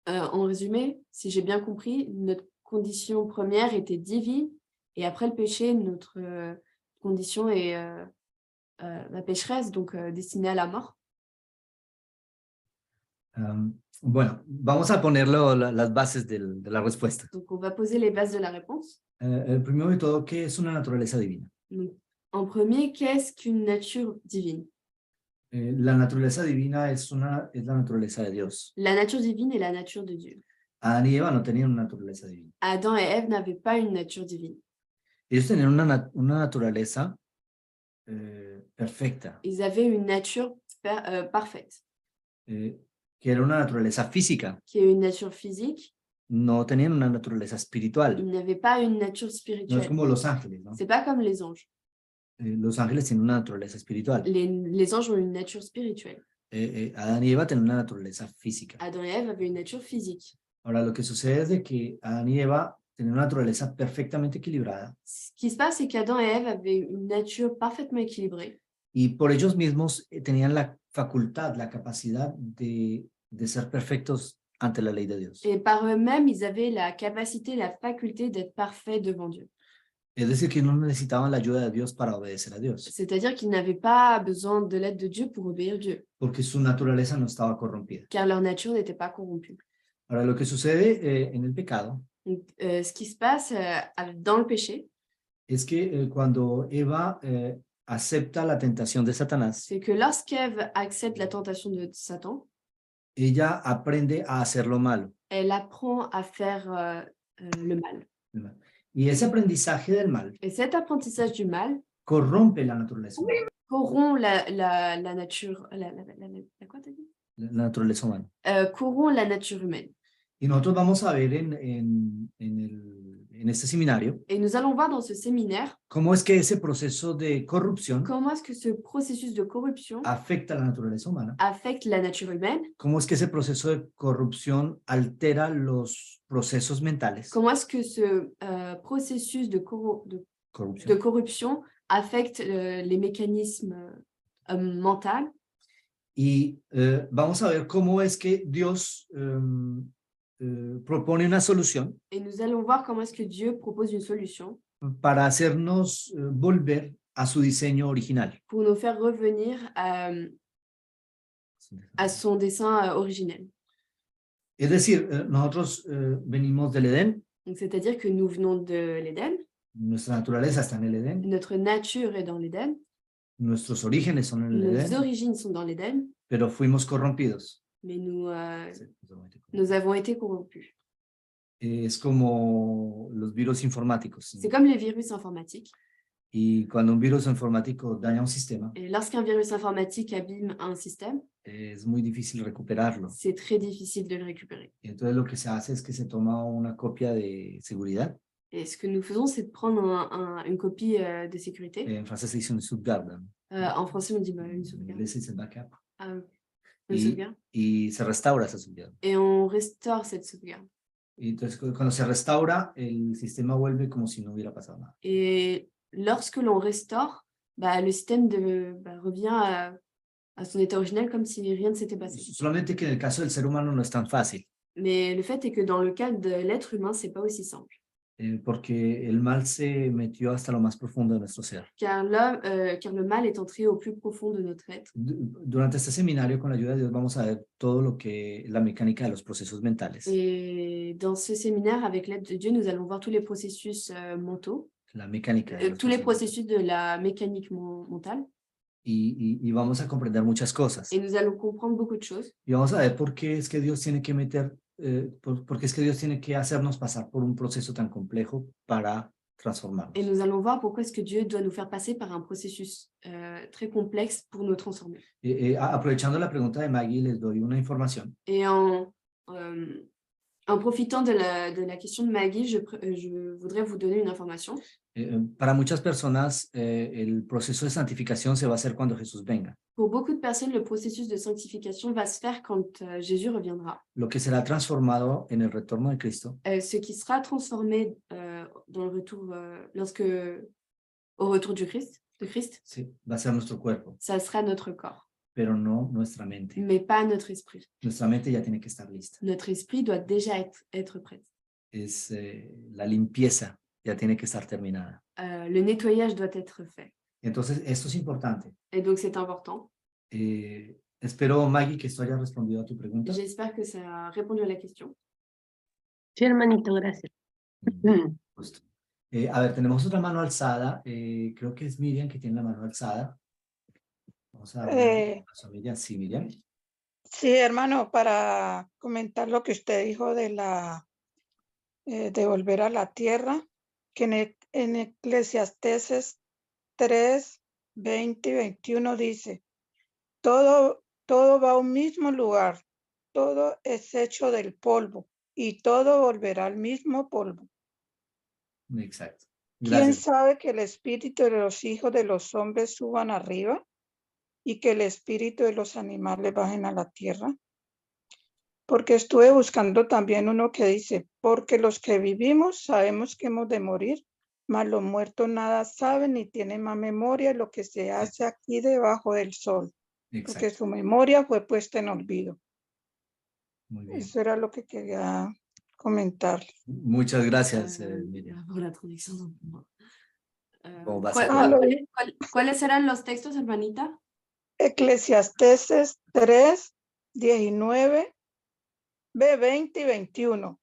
Speaker 2: en résumé, si j'ai bien compris, notre condition première était divine et après le péché, notre condition est la pécheresse, donc destinée à la mort.
Speaker 1: Bueno, vamos a poner las bases de la respuesta.
Speaker 2: Donc, on va poser les bases de la réponse.
Speaker 1: Primero de todo, ¿qué es una naturaleza divina?
Speaker 2: Donc, en premier, qu'est-ce qu'une nature divine?
Speaker 1: La naturaleza divina es la naturaleza de Dios.
Speaker 2: La nature divine est la nature de Dieu.
Speaker 1: Adán y Eva no tenían una naturaleza divina.
Speaker 2: Adam et Ève n'avaient pas une nature divine.
Speaker 1: Ellos tenían una naturaleza perfecta.
Speaker 2: Ils avaient une nature parfaite.
Speaker 1: Que era una naturaleza física.
Speaker 2: Qui est une nature physique.
Speaker 1: No tenían una naturaleza espiritual.
Speaker 2: Ils n'avaient pas une nature
Speaker 1: No es
Speaker 2: spirituelle.
Speaker 1: como los ángeles, ¿no?
Speaker 2: C'est pas comme les anges.
Speaker 1: Los ángeles tienen una naturaleza espiritual.
Speaker 2: Les anges ont une nature spirituelle.
Speaker 1: Adán y Eva tienen una naturaleza física.
Speaker 2: Adam et Ève avaient une nature physique.
Speaker 1: Ahora, lo que sucede es de que Adán y Eva tenían una naturaleza perfectamente equilibrada.
Speaker 2: Ce qui se passe, c'est qu'Adam et Ève avaient une nature parfaitement équilibrée.
Speaker 1: Y por ellos mismos tenían la facultad, la capacidad de ser perfectos ante la ley de Dios.
Speaker 2: Et par eux-mêmes, ils avaient la capacité, la faculté d'être parfaits devant Dieu.
Speaker 1: Es decir, que no necesitaban la ayuda de Dios para obedecer a Dios.
Speaker 2: C'est-à-dire qu'ils n'avaient pas besoin de l'aide de Dieu pour obéir Dieu,
Speaker 1: Porque su naturaleza no estaba corrompida.
Speaker 2: car leur nature n'était pas corrompue.
Speaker 1: Ahora, lo que sucede en el pecado
Speaker 2: Donc, ce qui se passe dans le péché,
Speaker 1: es que cuando Eva acepta la tentación de Satanás,
Speaker 2: c'est que lorsqu'Ève accepte la tentation de Satan,
Speaker 1: ella aprende a hacer lo malo.
Speaker 2: elle apprend à faire le mal.
Speaker 1: Y ese aprendizaje del mal
Speaker 2: Et cet apprentissage du mal
Speaker 1: corrompe la naturaleza humana.
Speaker 2: corrompt la nature... quoi t'as dit?
Speaker 1: La naturaleza humana.
Speaker 2: Corrompt la nature humaine.
Speaker 1: Y nosotros vamos a ver en en este seminario
Speaker 2: Et nous allons voir dans ce séminaire
Speaker 1: cómo es que ese proceso de corrupción
Speaker 2: comment est-ce que ce processus de corruption
Speaker 1: afecta a la naturaleza humana,
Speaker 2: affecte la nature humaine,
Speaker 1: cómo es que ese proceso de corrupción altera los procesos mentales,
Speaker 2: comment est-ce que ce processus de
Speaker 1: corrupción,
Speaker 2: corruption affecte les mécanismes mentaux.
Speaker 1: y vamos a ver cómo es que Dios propone una solución
Speaker 2: Et nous allons voir comment est-ce que Dieu propose une solution
Speaker 1: para hacernos volver a su diseño original.
Speaker 2: pour nous faire revenir à son dessein originel.
Speaker 1: Es decir, nosotros venimos del Edén,
Speaker 2: Donc, c'est-à-dire que nous venons de l'Éden,
Speaker 1: nuestra naturaleza está en el Edén,
Speaker 2: notre nature est dans l'Éden,
Speaker 1: nuestros orígenes son en el
Speaker 2: nos
Speaker 1: Edén,
Speaker 2: origines sont dans l'Éden,
Speaker 1: pero fuimos corrompidos.
Speaker 2: mais nous avons été corrompus.
Speaker 1: Es como los virus informáticos.
Speaker 2: C'est comme les virus informatiques.
Speaker 1: Y cuando un virus informático daña un sistema,
Speaker 2: Et lorsqu'un virus informatique abîme un système,
Speaker 1: es muy difícil recuperarlo.
Speaker 2: c'est très difficile de le récupérer.
Speaker 1: Y entonces lo que se hace es que se toma una copia de seguridad.
Speaker 2: Et ce que nous faisons, c'est de prendre une copie de sécurité.
Speaker 1: En francés se dice une sauvegarde.
Speaker 2: En français, on dit une
Speaker 1: En
Speaker 2: sauvegarde.
Speaker 1: inglés se dice backup.
Speaker 2: Ah, une sauvegarde.
Speaker 1: Y se restaura esa sauvegarde.
Speaker 2: Et on restaure cette sauvegarde.
Speaker 1: Y entonces cuando se restaura, el sistema vuelve como si no hubiera pasado nada.
Speaker 2: Et lorsque l'on restaure, le système revient à son état originel comme si rien ne s'était passé.
Speaker 1: Solamente que en el caso del ser humano no es tan fácil.
Speaker 2: Mais le fait est que dans le cas de l'être humain, c'est pas aussi simple.
Speaker 1: Porque el mal se metió hasta lo más profundo de nuestro ser.
Speaker 2: Car le mal est entré au plus profond de notre être.
Speaker 1: Durante este seminario, con la ayuda de Dios, vamos a ver todo lo que la mecánica de los procesos mentales.
Speaker 2: Et dans ce séminaire, avec l'aide de Dieu, nous allons voir tous les processus mentaux,
Speaker 1: La mecánica de los
Speaker 2: tous les
Speaker 1: procesos
Speaker 2: processus de la mécanique mentale.
Speaker 1: y vamos a comprender muchas cosas.
Speaker 2: Et nous allons comprendre beaucoup de choses.
Speaker 1: Y vamos a ver por qué es que Dios tiene que meter, por qué es que Dios tiene que hacernos pasar por un proceso tan complejo para transformarnos.
Speaker 2: Et nous allons voir pourquoi est-ce que Dieu doit nous faire passer par un processus très complexe pour nous transformer.
Speaker 1: Aprovechando la pregunta de Maggie, les doy una información.
Speaker 2: Et en profitant de la question de Maggie, je voudrais vous donner une information.
Speaker 1: Para muchas personas, el proceso de santificación se va a hacer cuando Jesús venga.
Speaker 2: Pour beaucoup de personnes, le processus de sanctification va se faire quand Jésus reviendra.
Speaker 1: Lo que será transformado en el retorno de Cristo
Speaker 2: Ce qui sera transformé dans le retour, au retour de Christ,
Speaker 1: sí, va a ser nuestro cuerpo,
Speaker 2: ça sera notre corps,
Speaker 1: pero no nuestra mente.
Speaker 2: mais pas notre esprit.
Speaker 1: Nuestra mente ya tiene que estar lista.
Speaker 2: Notre esprit doit déjà être prêt.
Speaker 1: Es la limpieza ya tiene que estar terminada.
Speaker 2: Le nettoyage doit être fait.
Speaker 1: Entonces, esto es importante.
Speaker 2: Et donc, c'est important.
Speaker 1: Espero, Maggie, que esto haya respondido a tu pregunta.
Speaker 2: J'espère que ça a répondu à la question.
Speaker 3: Sí, hermanito, gracias.
Speaker 1: Justo. A ver, tenemos otra mano alzada. Creo que es Miriam que tiene la mano alzada. Vamos a ver. Miriam. Sí, Miriam.
Speaker 4: Sí, hermano, para comentar lo que usted dijo de de volver a la tierra, que en Eclesiastés 3, 20 y 21 dice, todo va a un mismo lugar, todo es hecho del polvo y todo volverá al mismo polvo.
Speaker 1: Exacto.
Speaker 4: ¿Quién
Speaker 1: Gracias.
Speaker 4: sabe que el espíritu de los hijos de los hombres suban arriba y que el espíritu de los animales bajen a la tierra? Porque estuve buscando también uno que dice, porque los que vivimos sabemos que hemos de morir, mas los muertos nada saben ni tienen más memoria de lo que se hace aquí debajo del sol, porque
Speaker 1: Exacto.
Speaker 4: su memoria fue puesta en olvido.
Speaker 1: Muy bien.
Speaker 4: Eso era lo que quería comentar.
Speaker 1: Muchas gracias, Miriam.
Speaker 2: Pour la traduction.
Speaker 1: Bon, bah,
Speaker 2: ¿Cuáles eran los textos, hermanita?
Speaker 4: Eclesiastés 3, 19, B20 y 21.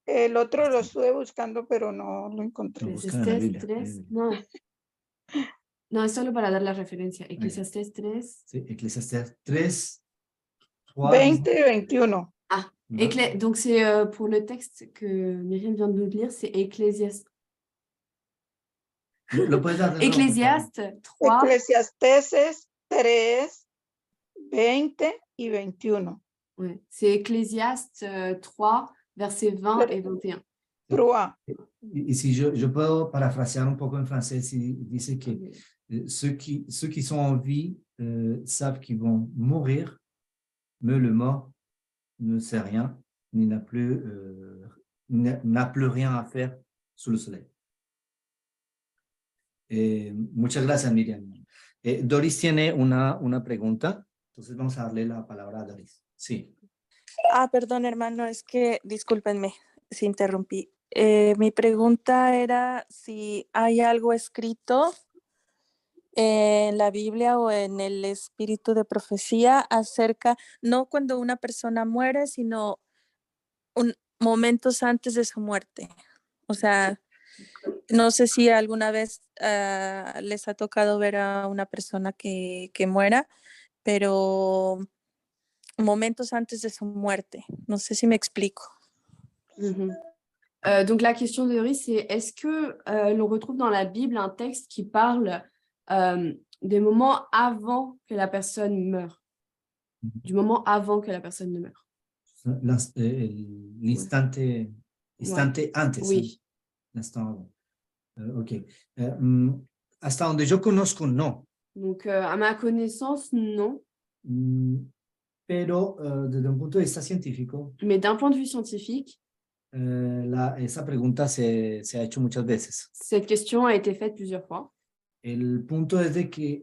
Speaker 4: El otro lo estuve buscando, pero no lo encontré.
Speaker 2: Eclesiastés 3, no, es solo para dar la referencia. Eclesiastés 3.
Speaker 1: Sí, Eclesiastés 3,
Speaker 4: 20 y 21.
Speaker 2: Ah, donc c'est pour le texte que Myriam vient de nous lire, c'est Ecclésiastes. Ecclésiastes 3.
Speaker 4: Eclesiastés 3, 20 y 21.
Speaker 2: Ouais, c'est Ecclésiastes 3, versets 20 et 21.
Speaker 4: proie.
Speaker 1: Y si yo puedo parafrasear un poco en francés, y dice que ceux qui sont en vie savent qu'ils vont mourir, mais le mort ne sait rien, ni n'a plus rien à faire sous le soleil. Muchas gracias, Miriam. Doris tiene una pregunta, entonces vamos a darle la palabra a Doris. Sí.
Speaker 5: Perdón, hermano, es que discúlpenme si interrumpí. Mi pregunta era si hay algo escrito en la Biblia o en el espíritu de profecía acerca, no cuando una persona muere, sino momentos antes de su muerte. O sea, no sé si alguna vez les ha tocado ver a una persona que muera, pero momentos antes de su muerte. No sé si me explico.
Speaker 2: Donc la question de Doris, c'est est-ce que l'on retrouve dans la Bible un texte qui parle des moments avant que la personne meure, du moment avant que la personne ne meure?
Speaker 1: Instante antes.
Speaker 2: Oui.
Speaker 1: Ok. Hasta donde yo conozco, no.
Speaker 2: Donc à ma connaissance, non.
Speaker 1: Pero desde un punto de vista científico,
Speaker 2: Mais d'un point de vue scientifique,
Speaker 1: esa pregunta se ha hecho muchas veces.
Speaker 2: cette question a été faite plusieurs fois.
Speaker 1: El punto es de que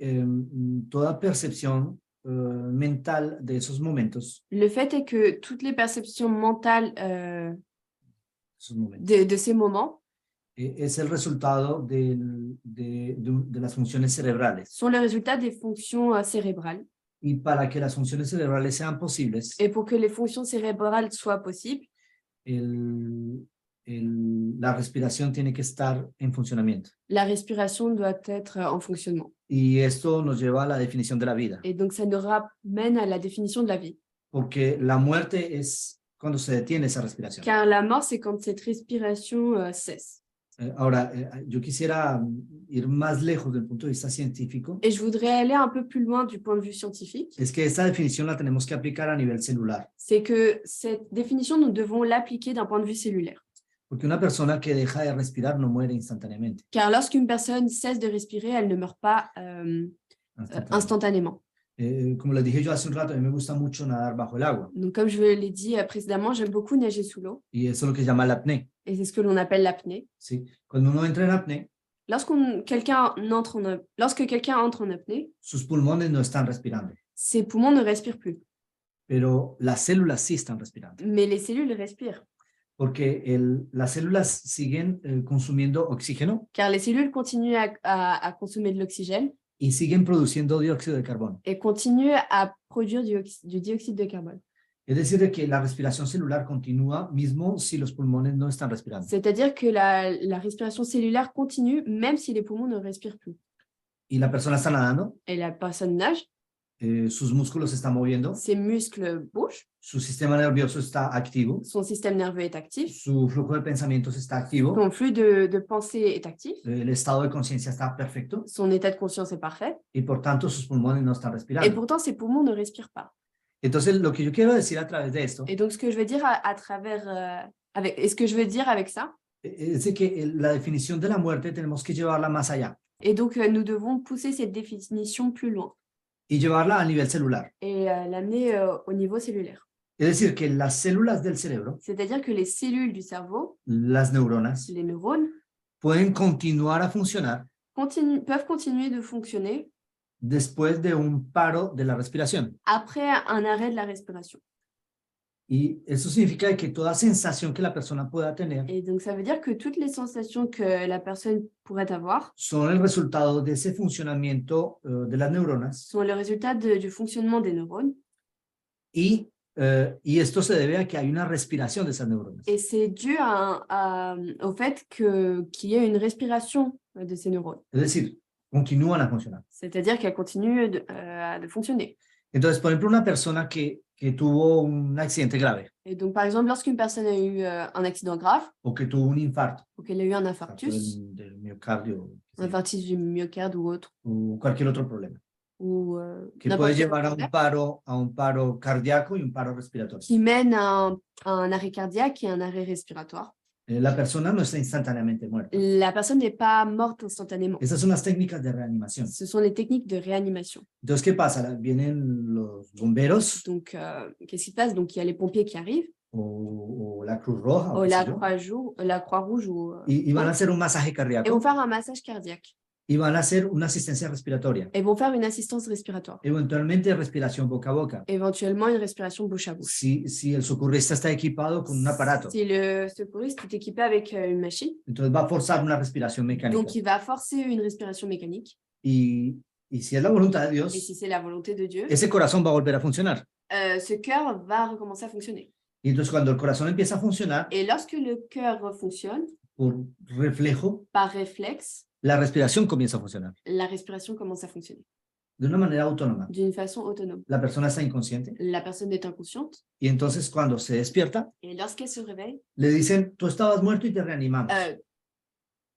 Speaker 1: toda percepción mental de esos momentos,
Speaker 2: Le fait est que toutes les perceptions mentales de ces moments
Speaker 1: es el resultado de las funciones cerebrales.
Speaker 2: sont le résultat des fonctions cérébrales.
Speaker 1: Y para que las funciones cerebrales sean posibles,
Speaker 2: Et pour que les fonctions cérébrales soient possibles,
Speaker 1: la respiración tiene que estar en funcionamiento.
Speaker 2: la respiration doit être en fonctionnement.
Speaker 1: Y esto nos lleva a la definición de la vida,
Speaker 2: Et donc, ça nous ramène à la définition de la vie.
Speaker 1: porque la muerte es cuando se detiene esa respiración.
Speaker 2: Car la mort, c'est quand cette respiration cesse.
Speaker 1: Ahora, yo quisiera ir más lejos del punto de vista científico.
Speaker 2: Et je voudrais aller un peu plus loin du point de vue scientifique.
Speaker 1: Es que esta definición la tenemos que aplicar a nivel celular.
Speaker 2: C'est que cette définition, nous devons l'appliquer d'un point de vue cellulaire.
Speaker 1: Porque una persona que deja de respirar no muere instantáneamente.
Speaker 2: Car lorsqu'une personne cesse de respirer, elle ne meurt pas instantanément.
Speaker 1: Como les dije yo hace un rato, a mí me gusta mucho nadar bajo el agua.
Speaker 2: Donc, comme je l'ai dit précédemment, j'aime beaucoup nager sous l'eau.
Speaker 1: Y eso es lo que se llama la apnée.
Speaker 2: Et c'est ce que l'on appelle l'apnée.
Speaker 1: ¿Sí? Cuando uno entra en apnée,
Speaker 2: Lorsque quelqu'un entre en apnée,
Speaker 1: sus pulmones no están respirando,
Speaker 2: ses poumons ne respirent plus.
Speaker 1: pero las células sí están respirando.
Speaker 2: Mais les cellules respirent.
Speaker 1: Porque las células siguen consumiendo oxígeno
Speaker 2: Car les cellules continuent à consommer de l'oxygène
Speaker 1: y siguen produciendo dióxido de carbono.
Speaker 2: et continuent à produire du dioxyde de carbone.
Speaker 1: Es decir, de que la respiración celular continúa mismo si los pulmones no están respirando.
Speaker 2: C'est-à-dire que la respiration cellulaire continue même si les poumons ne respirent plus.
Speaker 1: Y la persona está nadando,
Speaker 2: Et la personne nage,
Speaker 1: sus músculos se están moviendo,
Speaker 2: ses muscles bougent,
Speaker 1: su sistema nervioso está activo,
Speaker 2: son système nerveux est actif,
Speaker 1: su flujo de pensamientos está activo,
Speaker 2: son flux de pensée est actif,
Speaker 1: el estado de conciencia está perfecto
Speaker 2: son état de conscience est parfait,
Speaker 1: y por tanto sus pulmones no están
Speaker 2: et
Speaker 1: respirando.
Speaker 2: pourtant ses poumons ne respirent pas.
Speaker 1: Entonces, lo que yo quiero decir a través de esto
Speaker 2: Et donc, ce que je veux dire ce que je veux dire avec ça,
Speaker 1: es de que la definición de la muerte tenemos que llevarla más allá
Speaker 2: et donc nous devons pousser cette définition plus loin
Speaker 1: y llevarla a nivel celular.
Speaker 2: et l'amener au niveau cellulaire.
Speaker 1: Es decir, que las células del cerebro,
Speaker 2: C'est-à-dire que les cellules du cerveau,
Speaker 1: las neuronas,
Speaker 2: les neurones,
Speaker 1: pueden continuar a funcionar
Speaker 2: peuvent continuer de fonctionner
Speaker 1: después de un paro de la respiración.
Speaker 2: après un arrêt de la respiration.
Speaker 1: Y eso significa que toda sensación que la persona pueda tener
Speaker 2: Et donc, ça veut dire que toutes les sensations que la personne pourrait avoir
Speaker 1: son el resultado de ese funcionamiento de las neuronas
Speaker 2: sont le résultat du fonctionnement des neurones.
Speaker 1: y esto se debe a que hay una respiración de esas neuronas.
Speaker 2: Et c'est dû au fait qu'il y ait une respiration de ces neurones.
Speaker 1: Es decir, continúan a funcionar.
Speaker 2: C'est-à-dire qu'elles continuent de fonctionner.
Speaker 1: Entonces, por ejemplo, una persona que tuvo un accidente grave
Speaker 2: Et donc, par exemple, lorsqu'une personne a eu un accident grave
Speaker 1: o que tuvo un infarto,
Speaker 2: ou qu'elle a eu un infarctus,
Speaker 1: del miocardio,
Speaker 2: un infarctus du myocarde ou autre,
Speaker 1: o cualquier otro problema,
Speaker 2: ou
Speaker 1: que
Speaker 2: n'importe
Speaker 1: puede
Speaker 2: quel
Speaker 1: llevar
Speaker 2: problème,
Speaker 1: a un paro cardíaco y un paro respiratorio.
Speaker 2: qui mène à un arrêt cardiaque et un arrêt respiratoire.
Speaker 1: La persona no está instantáneamente muerta.
Speaker 2: La personne n'est pas morte instantanément.
Speaker 1: Esas son las técnicas de reanimación.
Speaker 2: Ce sont les techniques de réanimation.
Speaker 1: Entonces, ¿qué pasa? Vienen los bomberos
Speaker 2: Donc, qu'est-ce qui se passe? Donc, il y a les pompiers qui arrivent,
Speaker 1: o la Cruz Roja o
Speaker 2: ou
Speaker 1: qué sé
Speaker 2: la
Speaker 1: yo,
Speaker 2: Croix-Rouge, ou,
Speaker 1: y van a hacer un masaje
Speaker 2: et vont
Speaker 1: cardíaco
Speaker 2: faire un massage cardiaque.
Speaker 1: y van a hacer una asistencia respiratoria,
Speaker 2: Et vont faire une assistance respiratoire.
Speaker 1: eventualmente respiración boca a boca.
Speaker 2: Éventuellement, une respiration bouche à bouche.
Speaker 1: Si el socorrista está equipado con un aparato,
Speaker 2: Si le secouriste est équipé avec une machine,
Speaker 1: entonces va a forzar una respiración mecánica.
Speaker 2: donc il va forcer une respiration mécanique.
Speaker 1: Y si es la voluntad de
Speaker 2: Et
Speaker 1: Dios,
Speaker 2: si c'est la volonté de Dieu,
Speaker 1: ese corazón va a volver a funcionar.
Speaker 2: ce cœur va recommencer à fonctionner.
Speaker 1: Y entonces cuando el corazón empieza a funcionar,
Speaker 2: Et lorsque le cœur fonctionne,
Speaker 1: por reflejo,
Speaker 2: par réflexe,
Speaker 1: la respiración comienza a funcionar
Speaker 2: la respiration commence à fonctionner
Speaker 1: de una manera autónoma.
Speaker 2: d'une façon autonome.
Speaker 1: La persona está inconsciente
Speaker 2: La personne est inconsciente
Speaker 1: y entonces cuando se despierta,
Speaker 2: et lorsqu'elle se réveille,
Speaker 1: le dicen, tú estabas muerto y te reanimamos.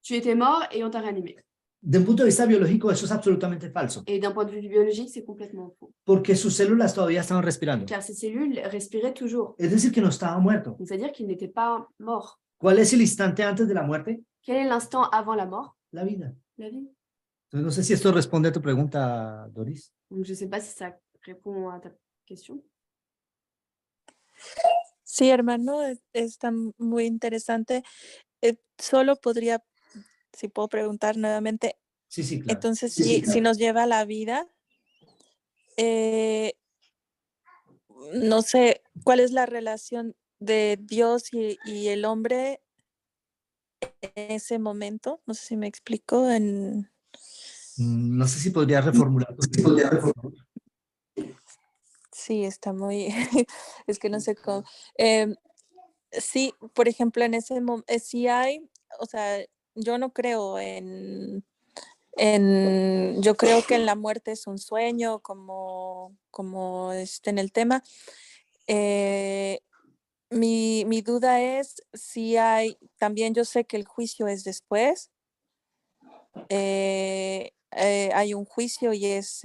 Speaker 2: tu étais mort et on t'a réanimé.
Speaker 1: De un punto de vista biológico, eso es absolutamente falso,
Speaker 2: Et d'un point de vue biologique, c'est complètement faux.
Speaker 1: porque sus células todavía estaban respirando.
Speaker 2: Car ces cellules respiraient toujours.
Speaker 1: Es decir, que no estaba muerto.
Speaker 2: Donc, c'est-à-dire qu'il n'était pas mort.
Speaker 1: ¿Cuál es el instante antes de la muerte?
Speaker 2: Quel est l'instant avant la mort?
Speaker 1: La vida.
Speaker 2: La vie.
Speaker 1: Entonces, no sé si esto responde a tu pregunta, Doris.
Speaker 2: Donc, je ne sais pas si ça répond à ta question.
Speaker 5: Sí, hermano, está muy interesante. Solo podría, si puedo preguntar nuevamente,
Speaker 1: Sí, sí, claro.
Speaker 5: entonces si nos lleva a la vida, no sé, ¿cuál es la relación de Dios y el hombre en ese momento? No sé si me explico.
Speaker 1: No sé si podría reformular tu pregunta, por favor.
Speaker 5: Sí, está muy, es que no sé cómo. Sí, por ejemplo, en ese momento, sí hay, o sea, yo no creo yo creo que en la muerte es un sueño, como está en el tema. Mi duda es si hay, también yo sé que el juicio es después, hay un juicio y es,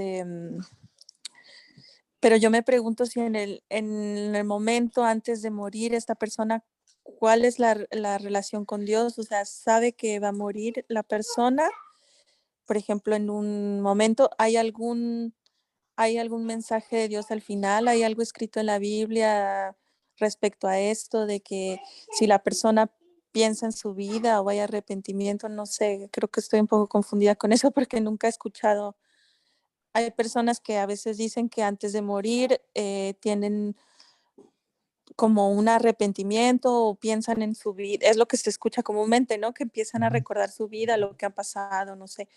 Speaker 5: pero yo me pregunto si en el momento antes de morir esta persona, ¿cuál es la relación con Dios? O sea, ¿sabe que va a morir la persona? Por ejemplo, en un momento, ¿hay algún mensaje de Dios al final? ¿Hay algo escrito en la Biblia respecto a esto de que si la persona piensa en su vida o hay arrepentimiento? No sé, creo que estoy un poco confundida con eso porque nunca he escuchado. Hay personas que a veces dicen que antes de morir tienen como un arrepentimiento o piensan en su vida, es lo que se escucha comúnmente, ¿no? Que empiezan a recordar su vida, lo que ha pasado, no sé.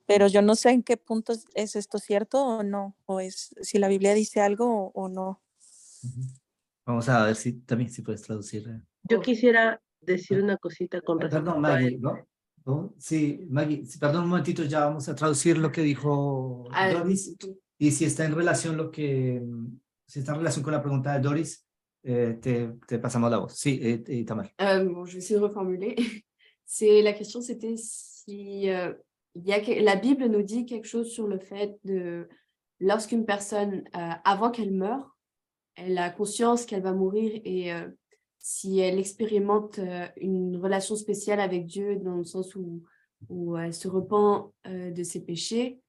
Speaker 5: Pero yo no sé en qué punto es esto cierto o no, o es si la Biblia dice algo o no.
Speaker 1: Vamos a ver si también si puedes traducir.
Speaker 3: Yo quisiera decir una cosita con respecto
Speaker 1: Perdón,
Speaker 3: a
Speaker 1: Maggie,
Speaker 3: él.
Speaker 1: ¿no? Sí, Maggie, perdón un momentito, ya vamos a traducir lo que dijo Doris. Y si está en relación si está en relación con la pregunta de Doris, te pasamos la voz. Sí, Tamar.
Speaker 2: Bon, je vais essayer de reformuler. La question, c'était si la Bible nous dit quelque chose sur le fait de lorsqu'une personne, avant qu'elle meure, elle a conscience qu'elle va mourir et si elle expérimente une relation spéciale avec Dieu dans le sens où elle se repent de ses péchés,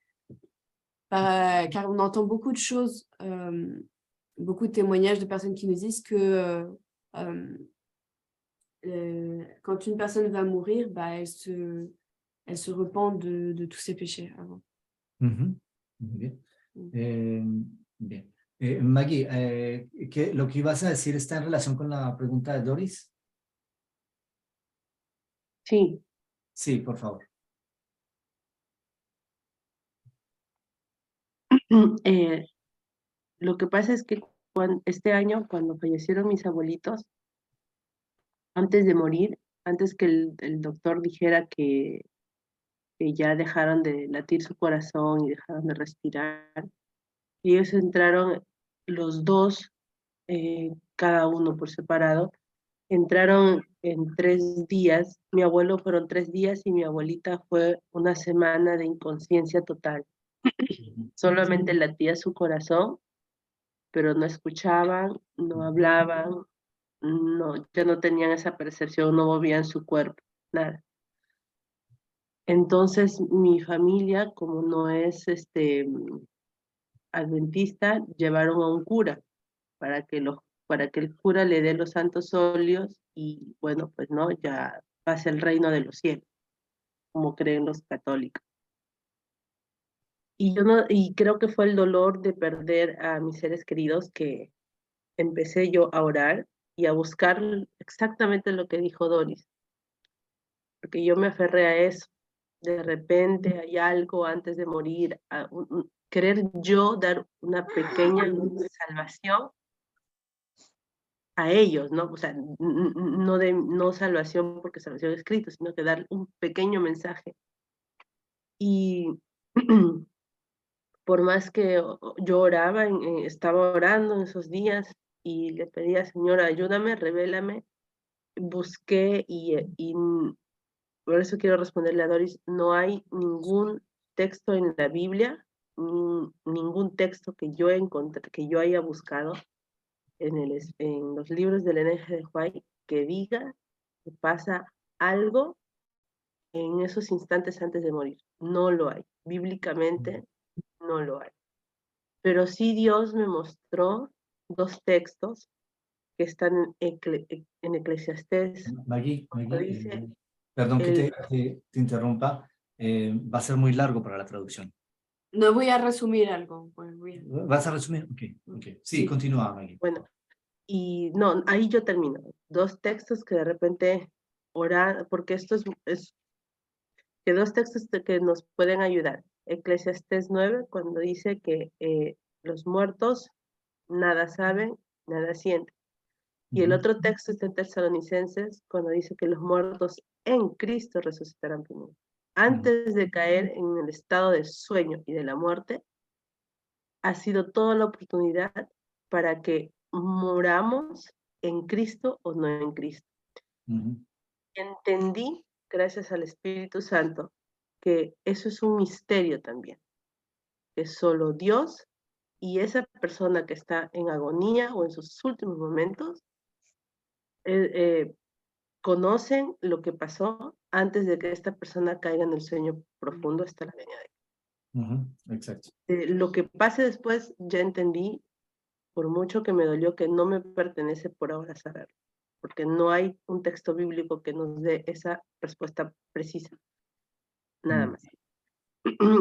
Speaker 2: car on entend beaucoup de choses, beaucoup de témoignages de personnes qui nous disent que quand une personne va mourir, elle se repent de tous ses péchés avant.
Speaker 1: Muy bien. Bien. Maggie, lo que ibas a decir está en relación con la pregunta de Doris.
Speaker 3: Sí,
Speaker 1: Sí, por favor.
Speaker 3: Lo que pasa es que este año, cuando fallecieron mis abuelitos, antes de morir, antes que el doctor dijera que ya dejaron de latir su corazón y dejaron de respirar, ellos entraron los dos, cada uno por separado, entraron en 3 días. Mi abuelo fueron 3 días y mi abuelita fue una semana de inconsciencia total. Solamente latía su corazón, pero no escuchaban, no hablaban, no, ya no tenían esa percepción, no movían su cuerpo, nada. Entonces mi familia, como no es adventista, llevaron a un cura para que el cura le dé los santos óleos y bueno, pues no, ya pase el reino de los cielos, como creen los católicos. Y yo no, y creo que fue el dolor de perder a mis seres queridos que empecé yo a orar y a buscar exactamente lo que dijo Doris, porque yo me aferré a eso. De repente hay algo antes de morir, querer yo dar una pequeña salvación a ellos, ¿no? O sea, no salvación porque salvación es Cristo, sino que dar un pequeño mensaje. Y por más que yo oraba, estaba orando en esos días y le pedía, Señor, ayúdame, revélame, busqué y por eso quiero responderle a Doris, no hay ningún texto en la Biblia, ningún texto que yo encontré, que yo haya buscado en los libros del NG de Huay que diga que pasa algo en esos instantes antes de morir. No lo hay. Bíblicamente no lo hay. Pero sí Dios me mostró 2 textos que están en Eclesiastés.
Speaker 1: Maggie,
Speaker 3: Dice
Speaker 1: perdón que
Speaker 3: el,
Speaker 1: te interrumpa, va a ser muy largo para la traducción.
Speaker 2: No voy a resumir algo.
Speaker 1: ¿Vas a resumir? Ok. Sí,
Speaker 2: Sí.
Speaker 1: continúa, Maggie.
Speaker 3: bueno, y no, ahí yo termino. 2 textos que de repente orar, porque esto es que 2 textos que nos pueden ayudar. Eclesiastés 9, cuando dice que los muertos nada saben, nada sienten. Y el otro texto está en Tesalonicenses, cuando dice que los muertos en Cristo resucitarán primero. Antes de caer en el estado de sueño y de la muerte, ha sido toda la oportunidad para que moramos en Cristo o no en Cristo. Entendí, gracias al Espíritu Santo, que eso es un misterio también, que solo Dios y esa persona que está en agonía o en sus últimos momentos conocen lo que pasó antes de que esta persona caiga en el sueño profundo hasta la venida de
Speaker 1: Exacto.
Speaker 3: lo que pase después, ya entendí, por mucho que me dolió, que no me pertenece por ahora saberlo, porque no hay un texto bíblico que nos dé esa respuesta precisa. Nada más.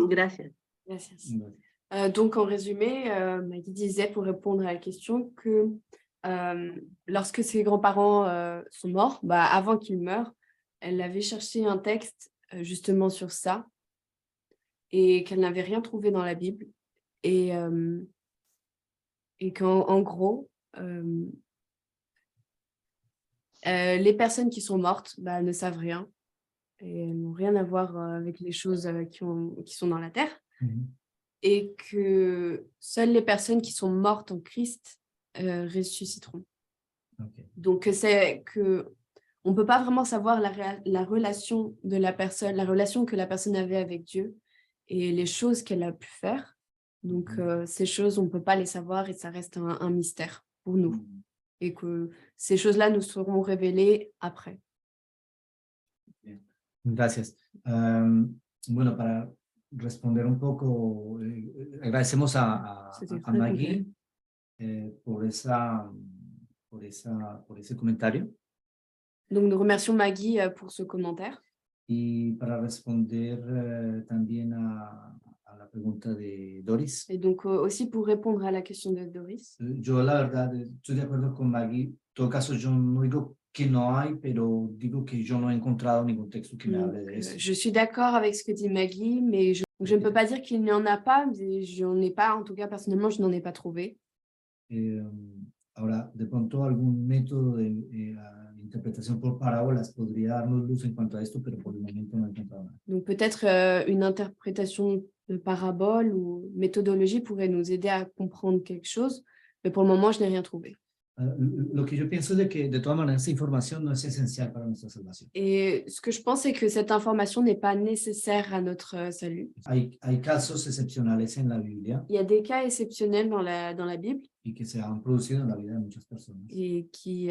Speaker 3: Gracias.
Speaker 2: Merci. Donc, en résumé, Maggie disait, pour répondre à la question, que lorsque ses grands-parents sont morts, avant qu'ils meurent, elle avait cherché un texte justement sur ça et qu'elle n'avait rien trouvé dans la Bible. Et qu'en gros, les personnes qui sont mortes ne savent rien et elles n'ont rien à voir avec les choses qui sont dans la terre. Et que seules les personnes qui sont mortes en Christ ressusciteront. Donc, c'est que on ne peut pas vraiment savoir la relation de la personne, la relation que la personne avait avec Dieu et les choses qu'elle a pu faire. Donc, ces choses, on ne peut pas les savoir et ça reste un mystère pour nous. Et que ces choses-là nous seront révélées après.
Speaker 1: Gracias. Bueno, para responder un poco, agradecemos a Maggie por ese comentario.
Speaker 2: Donc, nous remercions Maggie pour ce commentaire.
Speaker 1: Y para responder también a la pregunta de Doris.
Speaker 2: Et donc, aussi pour répondre à la question de Doris.
Speaker 1: Yo, la verdad, estoy de acuerdo con Maggie. En todo caso, yo no digo que no hay, pero digo que yo no he encontrado ningún texto que me hable de eso.
Speaker 2: Je suis d'accord avec ce que dit Maggie, mais je ne peux pas dire qu'il n'y en a pas, mais je n'en ai pas, en tout cas, personnellement, je n'en ai pas trouvé.
Speaker 1: Ahora, de pronto, algún método de interpretación por parábolas podría darnos luz en cuanto a esto, pero por el momento no he encontrado nada.
Speaker 2: Donc, peut-être une interprétation de parabole ou méthodologie pourrait nous aider à comprendre quelque chose, mais pour le moment, je n'ai rien trouvé.
Speaker 1: Lo que yo pienso es de que de todas maneras esta información no es esencial para nuestra salvación.
Speaker 2: Et ce que je pense, c'est que cette information n'est pas nécessaire à notre salut.
Speaker 1: Hay casos excepcionales en la Biblia
Speaker 2: Il y a des cas exceptionnels dans la Bible
Speaker 1: y que se han producido en la vida de muchas personas,
Speaker 2: et qui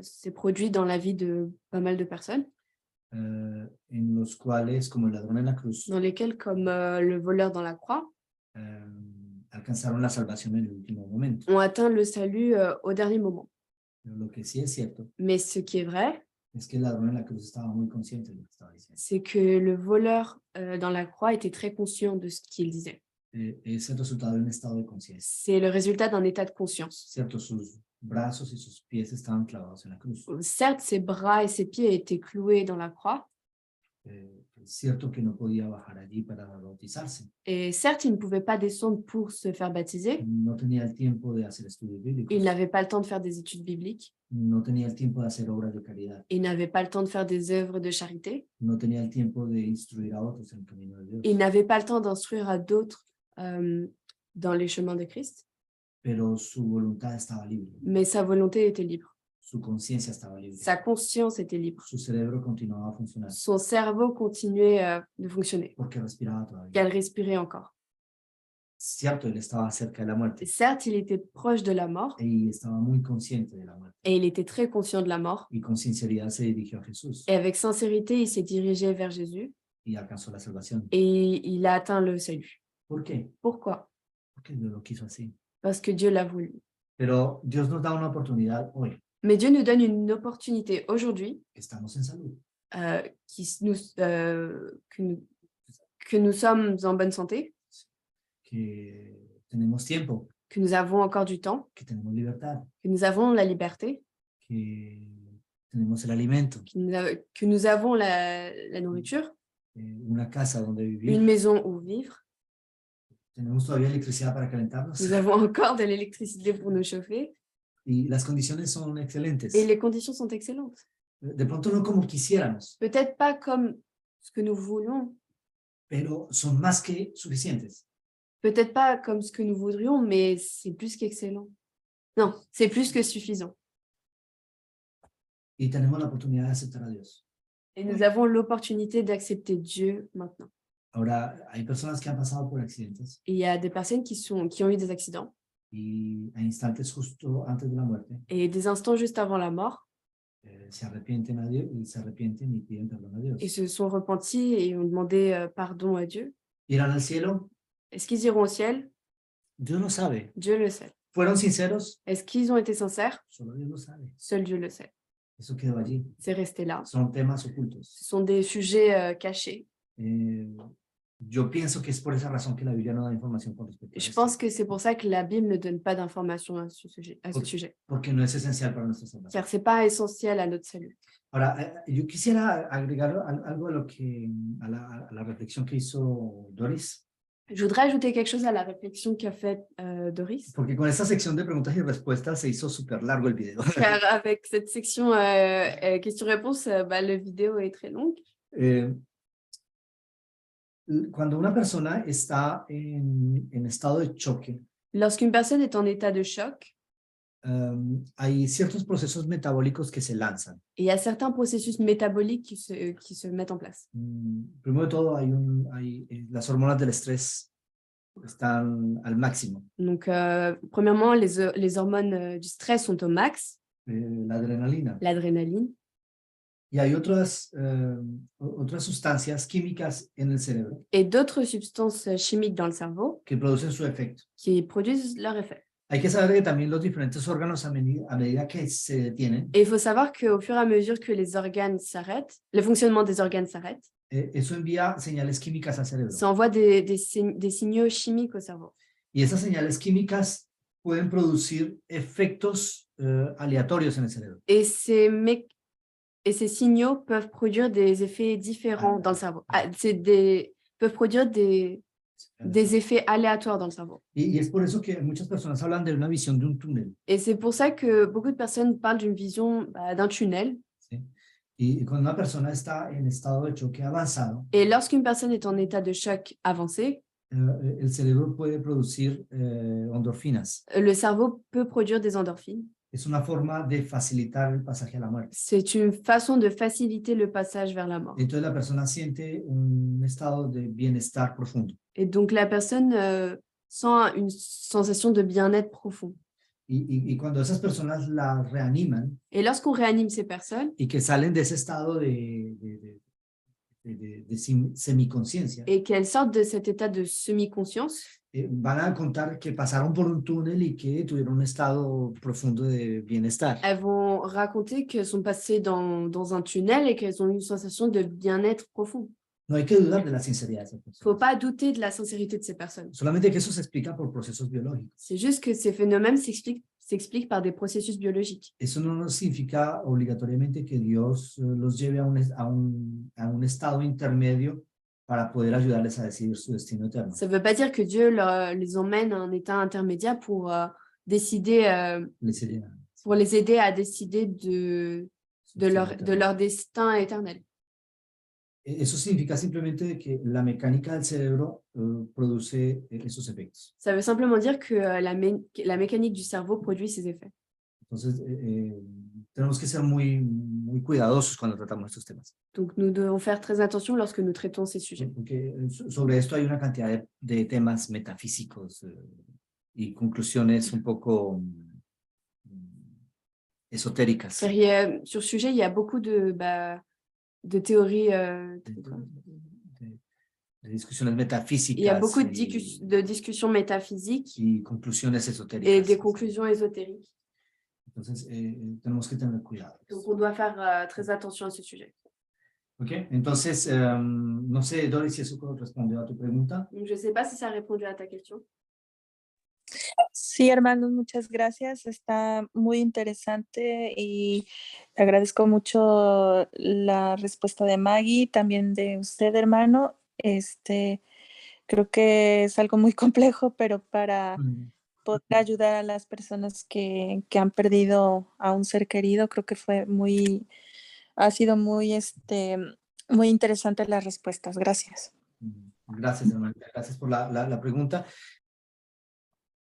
Speaker 2: s'est produit dans la vie de pas mal de personnes,
Speaker 1: en los cuales, como el ladrón en la cruz,
Speaker 2: dans lesquels, comme le voleur dans la croix,
Speaker 1: alcanzaron la salvación en el último momento.
Speaker 2: ont atteint le salut au dernier moment.
Speaker 1: Pero lo que sí es cierto
Speaker 2: Mais ce qui est vrai,
Speaker 1: es que el ladrón en la cruz estaba muy consciente de lo que estaba diciendo.
Speaker 2: c'est que le voleur dans la croix était très conscient de ce qu'il disait.
Speaker 1: Es el resultado de un estado de conciencia.
Speaker 2: C'est le résultat d'un état de conscience.
Speaker 1: Cierto, sus brazos y sus pies estaban clavados en la cruz.
Speaker 2: Certes, ses bras et ses pieds étaient cloués dans la croix,
Speaker 1: Es cierto que no podía bajar allí para bautizarse.
Speaker 2: et certes, il ne pouvait pas descendre pour se faire baptiser.
Speaker 1: No tenía el tiempo de hacer estudios bíblicos.
Speaker 2: Il n'avait pas le temps de faire des études bibliques.
Speaker 1: No tenía el tiempo de hacer obras de caridad.
Speaker 2: Il n'avait pas le temps de faire des œuvres de charité.
Speaker 1: No tenía el tiempo de instruir a otros en el camino de Dios.
Speaker 2: Il n'avait pas le temps d'instruire à d'autres dans les chemins de Christ.
Speaker 1: Pero su voluntad estaba libre.
Speaker 2: Mais sa volonté était libre.
Speaker 1: Su conciencia estaba libre.
Speaker 2: Sa conscience était libre.
Speaker 1: Su cerebro continuaba a funcionar
Speaker 2: Son cerveau continuait de fonctionner.
Speaker 1: porque respiraba todavía.
Speaker 2: Qu'elle respirait encore.
Speaker 1: Cierto, él estaba cerca de la muerte
Speaker 2: Certes, il était proche de la mort
Speaker 1: y estaba muy consciente de la muerte.
Speaker 2: et il était très conscient de la mort.
Speaker 1: Y con sinceridad se dirigió a Jesús
Speaker 2: Et avec sincérité, il s'est dirigé vers Jésus
Speaker 1: y alcanzó la salvación.
Speaker 2: et il a atteint le salut.
Speaker 1: ¿Por qué?
Speaker 2: Pourquoi?
Speaker 1: Porque Dios lo quiso así.
Speaker 2: Parce que Dieu l'a voulu.
Speaker 1: Pero Dios nos da una oportunidad hoy,
Speaker 2: Mais Dieu nous donne une opportunité aujourd'hui
Speaker 1: que estamos en salud,
Speaker 2: que nous sommes en bonne santé,
Speaker 1: que tenemos tiempo,
Speaker 2: que nous avons encore du temps,
Speaker 1: que tenemos libertad,
Speaker 2: que nous avons la liberté,
Speaker 1: que tenemos el alimento,
Speaker 2: que nous avons la nourriture,
Speaker 1: una casa donde vivir,
Speaker 2: une maison où vivre.
Speaker 1: tenemos todavía electricidad para calentarnos
Speaker 2: Nous avons encore de l'électricité pour nous chauffer
Speaker 1: y las condiciones son excelentes.
Speaker 2: et les conditions sont excellentes.
Speaker 1: De pronto no como quisiéramos,
Speaker 2: Peut-être pas comme ce que nous voulons,
Speaker 1: pero son más que suficientes.
Speaker 2: peut-être pas comme ce que nous voudrions, mais c'est plus qu'excellent. Non, c'est plus que suffisant.
Speaker 1: Y tenemos la oportunidad de aceptar a Dios.
Speaker 2: Et nous avons l'opportunité d'accepter Dieu maintenant.
Speaker 1: Ahora, hay personas que han pasado por accidentes
Speaker 2: Et il y a des personnes qui ont eu des accidents
Speaker 1: y a instantes justo antes de la muerte
Speaker 2: et des instants juste avant la mort
Speaker 1: se arrepienten a Dios y se arrepienten y piden perdón a Dios.
Speaker 2: et se sont repentis et ont demandé pardon à Dieu.
Speaker 1: ¿Irán al cielo?
Speaker 2: Est-ce qu'ils iront au ciel?
Speaker 1: Dios lo sabe.
Speaker 2: Dieu le sait.
Speaker 1: ¿Fueron sinceros?
Speaker 2: Est-ce qu'ils ont été sincères?
Speaker 1: Solo Dios lo sabe.
Speaker 2: Seul Dieu le sait.
Speaker 1: Eso quedó allí.
Speaker 2: C'est resté là.
Speaker 1: Son temas ocultos.
Speaker 2: Ce sont des sujets cachés.
Speaker 1: Yo pienso que es por esa razón que la Biblia no da información con respecto a
Speaker 2: Je
Speaker 1: esto,
Speaker 2: pense que c'est pour ça que la Bible ne donne pas d'informations à ce sujet,
Speaker 1: porque no es esencial para nuestra salvación.
Speaker 2: car ce n'est pas essentiel à notre salut.
Speaker 1: Ahora, yo quisiera agregar algo a lo que a la reflexión que hizo Doris,
Speaker 2: Je voudrais ajouter quelque chose à la réflexion qu'a faite Doris,
Speaker 1: porque con esta sección de preguntas y respuestas se hizo súper largo el video.
Speaker 2: car avec cette section questions-réponses, le vidéo est très longue.
Speaker 1: Cuando una persona está en estado de choque,
Speaker 2: Lorsqu'une personne est en état de choc,
Speaker 1: hay ciertos procesos metabólicos que se lanzan.
Speaker 2: il y a certains processus métaboliques qui se mettent en place.
Speaker 1: Primero de todo, las hormonas del estrés están al máximo.
Speaker 2: Donc, premièrement, les hormones du stress sont au max,
Speaker 1: La adrenalina.
Speaker 2: l'adrénaline.
Speaker 1: Y hay otras sustancias químicas en el cerebro
Speaker 2: Et d'autres substances chimiques dans le cerveau
Speaker 1: que producen su efecto.
Speaker 2: qui produisent leur effet.
Speaker 1: Hay que saber que también los diferentes órganos a medida que se detienen,
Speaker 2: Et il faut savoir qu'au fur et à mesure que les organes s'arrêtent, le fonctionnement des organes s'arrête,
Speaker 1: eso envía señales químicas al cerebro.
Speaker 2: ça envoie des signaux chimiques au cerveau.
Speaker 1: Y esas señales químicas pueden producir efectos aleatorios en el cerebro.
Speaker 2: Et ces signaux peuvent produire des effets différents dans le cerveau. Peuvent produire des effets aléatoires dans le cerveau.
Speaker 1: Y es por eso que muchas personas hablan de una visión de un túnel.
Speaker 2: Et c'est pour ça que beaucoup de personnes parlent d'une vision d'un tunnel.
Speaker 1: ¿Sí? Y cuando una persona está en estado de choque avanzado,
Speaker 2: Et lorsqu'une personne est en état de choc avancé,
Speaker 1: el cerebro puede producir endorfinas.
Speaker 2: le cerveau peut produire des endorphines.
Speaker 1: Es una forma de facilitar el pasaje a la muerte.
Speaker 2: C'est une façon de faciliter le passage vers la mort.
Speaker 1: Entonces la persona siente un estado de bienestar profundo.
Speaker 2: Et donc la personne sent une sensation de bien-être profond.
Speaker 1: Y cuando esas personas la reaniman
Speaker 2: Et lorsqu'on réanime ces personnes
Speaker 1: y que salen de ese estado de semiconsciencia,
Speaker 2: et qu'elles sortent de cet état de semi-conscience,
Speaker 1: van a contar que pasaron por un túnel y que tuvieron un estado profundo de bienestar.
Speaker 2: elles vont raconter qu'elles sont passées dans un tunnel et qu'elles ont eu une sensation de bien-être profond.
Speaker 1: No hay que dudar de la sinceridad de esas
Speaker 2: Il ne faut
Speaker 1: personas.
Speaker 2: pas douter de la sincérité de ces personnes.
Speaker 1: Solamente que eso se explica por procesos biológicos.
Speaker 2: C'est juste que ces phénomènes s'expliquent par des processus biologiques.
Speaker 1: Eso no significa obligatoriamente que Dios los lleve a un estado intermedio para poder ayudarles a decidir su destino eterno.
Speaker 2: Ça ne veut pas dire que Dieu les emmène à un état intermédiaire pour décider, pour les aider à décider de leur destin éternel.
Speaker 1: Eso significa simplemente que la mecánica del cerebro produce esos efectos.
Speaker 2: Ça veut simplement dire que la mécanique du cerveau produit ces effets.
Speaker 1: Entonces, tenemos que ser muy cuidadosos cuando tratamos estos temas.
Speaker 2: Donc, nous devons faire très attention lorsque nous traitons ces sujets.
Speaker 1: Porque sobre esto hay una cantidad de temas metafísicos y conclusiones un poco esotéricas.
Speaker 2: Sur ce sujet, il y a beaucoup de théories.
Speaker 1: De discusiones metafísicas.
Speaker 2: Il y a beaucoup de discussions métaphysiques
Speaker 1: y conclusiones esotéricas.
Speaker 2: et des conclusions ésotériques.
Speaker 1: Entonces, tenemos que tener cuidado.
Speaker 2: Donc, on doit faire très attention à ce sujet.
Speaker 1: Ok, entonces, no sé, Doris, si eso respondió a tu pregunta.
Speaker 2: Donc, je ne sais pas si ça a répondu à ta question.
Speaker 5: Sí, hermanos, muchas gracias. Está muy interesante y agradezco mucho la respuesta de Maggie, también de usted, hermano. Creo que es algo muy complejo, pero para poder ayudar a las personas que han perdido a un ser querido, creo que ha sido muy interesante las respuestas. Gracias.
Speaker 1: Gracias, hermana. Gracias por la pregunta.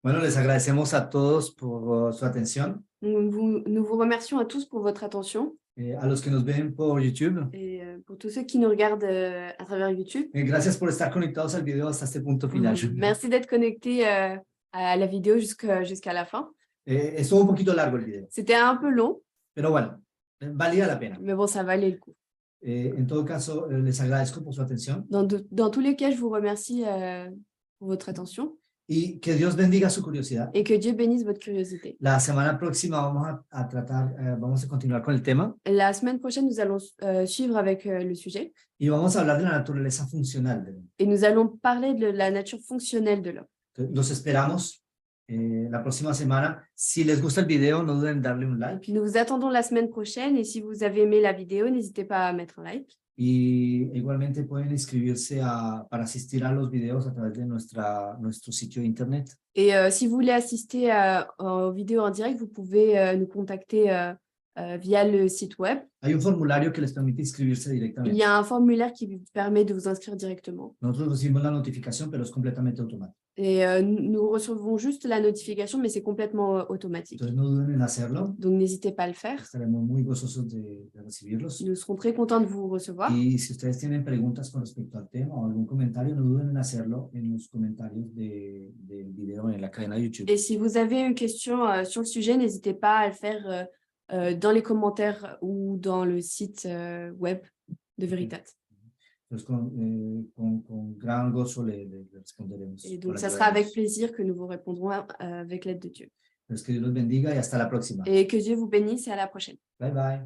Speaker 1: Bueno, les agradecemos a todos por su atención.
Speaker 2: Nous vous remercions à tous pour votre attention.
Speaker 1: A los que nos ven por YouTube.
Speaker 2: Et pour tous ceux qui nous regardent à travers YouTube.
Speaker 1: Gracias por estar conectados al video hasta este punto final.
Speaker 2: Merci d'être connectés à la vidéo jusqu'à la fin.
Speaker 1: Estuvo un poquito largo el video.
Speaker 2: C'était un peu long.
Speaker 1: Pero bueno, valía la pena.
Speaker 2: Mais bon, ça valait le coup.
Speaker 1: En todo caso, les agradezco por su atención.
Speaker 2: Dans tous les cas, je vous remercie pour votre attention.
Speaker 1: Y que Dios bendiga su curiosidad.
Speaker 2: Et que Dieu bénisse votre curiosité.
Speaker 1: La semana próxima vamos a continuar con el tema.
Speaker 2: La semaine prochaine, nous allons suivre avec le sujet.
Speaker 1: Y vamos a hablar de la naturaleza funcional de l'homme.
Speaker 2: Et nous allons parler de la nature fonctionnelle de l'homme.
Speaker 1: Los esperamos la próxima semana. Si les gusta el video, no duden en darle un like.
Speaker 2: Nous vous attendons la semaine prochaine. Et si vous avez aimé la vidéo, n'hésitez pas à mettre un like.
Speaker 1: Y igualmente pueden inscribirse para asistir a los videos a través de nuestro sitio de internet.
Speaker 2: Et si vous voulez assister aux vidéos en direct, vous pouvez nous contacter via le site web.
Speaker 1: Hay un formulario que les permite inscribirse
Speaker 2: Il
Speaker 1: directamente.
Speaker 2: y a un formulaire qui vous permet de vous inscrire directement.
Speaker 1: Nosotros recibimos la notificación, pero es completamente automático.
Speaker 2: Et nous recevons juste la notification, mais c'est complètement automatique.
Speaker 1: Entonces no duden en hacerlo.
Speaker 2: Donc, n'hésitez pas à le faire.
Speaker 1: Estaremos muy gozosos de recibirlos.
Speaker 2: Nous serons très contents de vous recevoir.
Speaker 1: Y si ustedes tienen preguntas con respecto al tema o algún comentario, no duden en hacerlo en los comentarios del video en la cadena de YouTube.
Speaker 2: Et si vous avez une question sur le sujet, n'hésitez pas à le faire dans les commentaires ou dans le site web de Veritat.
Speaker 1: Entonces, con gran gozo le responderemos.
Speaker 2: Et
Speaker 1: por
Speaker 2: donc, ça
Speaker 1: ayudarnos.
Speaker 2: sera avec plaisir que nous vous répondrons avec l'aide de Dieu.
Speaker 1: Entonces, que Dios los bendiga y hasta la próxima.
Speaker 2: Et que Dieu vous bénisse et à la prochaine.
Speaker 1: Bye bye.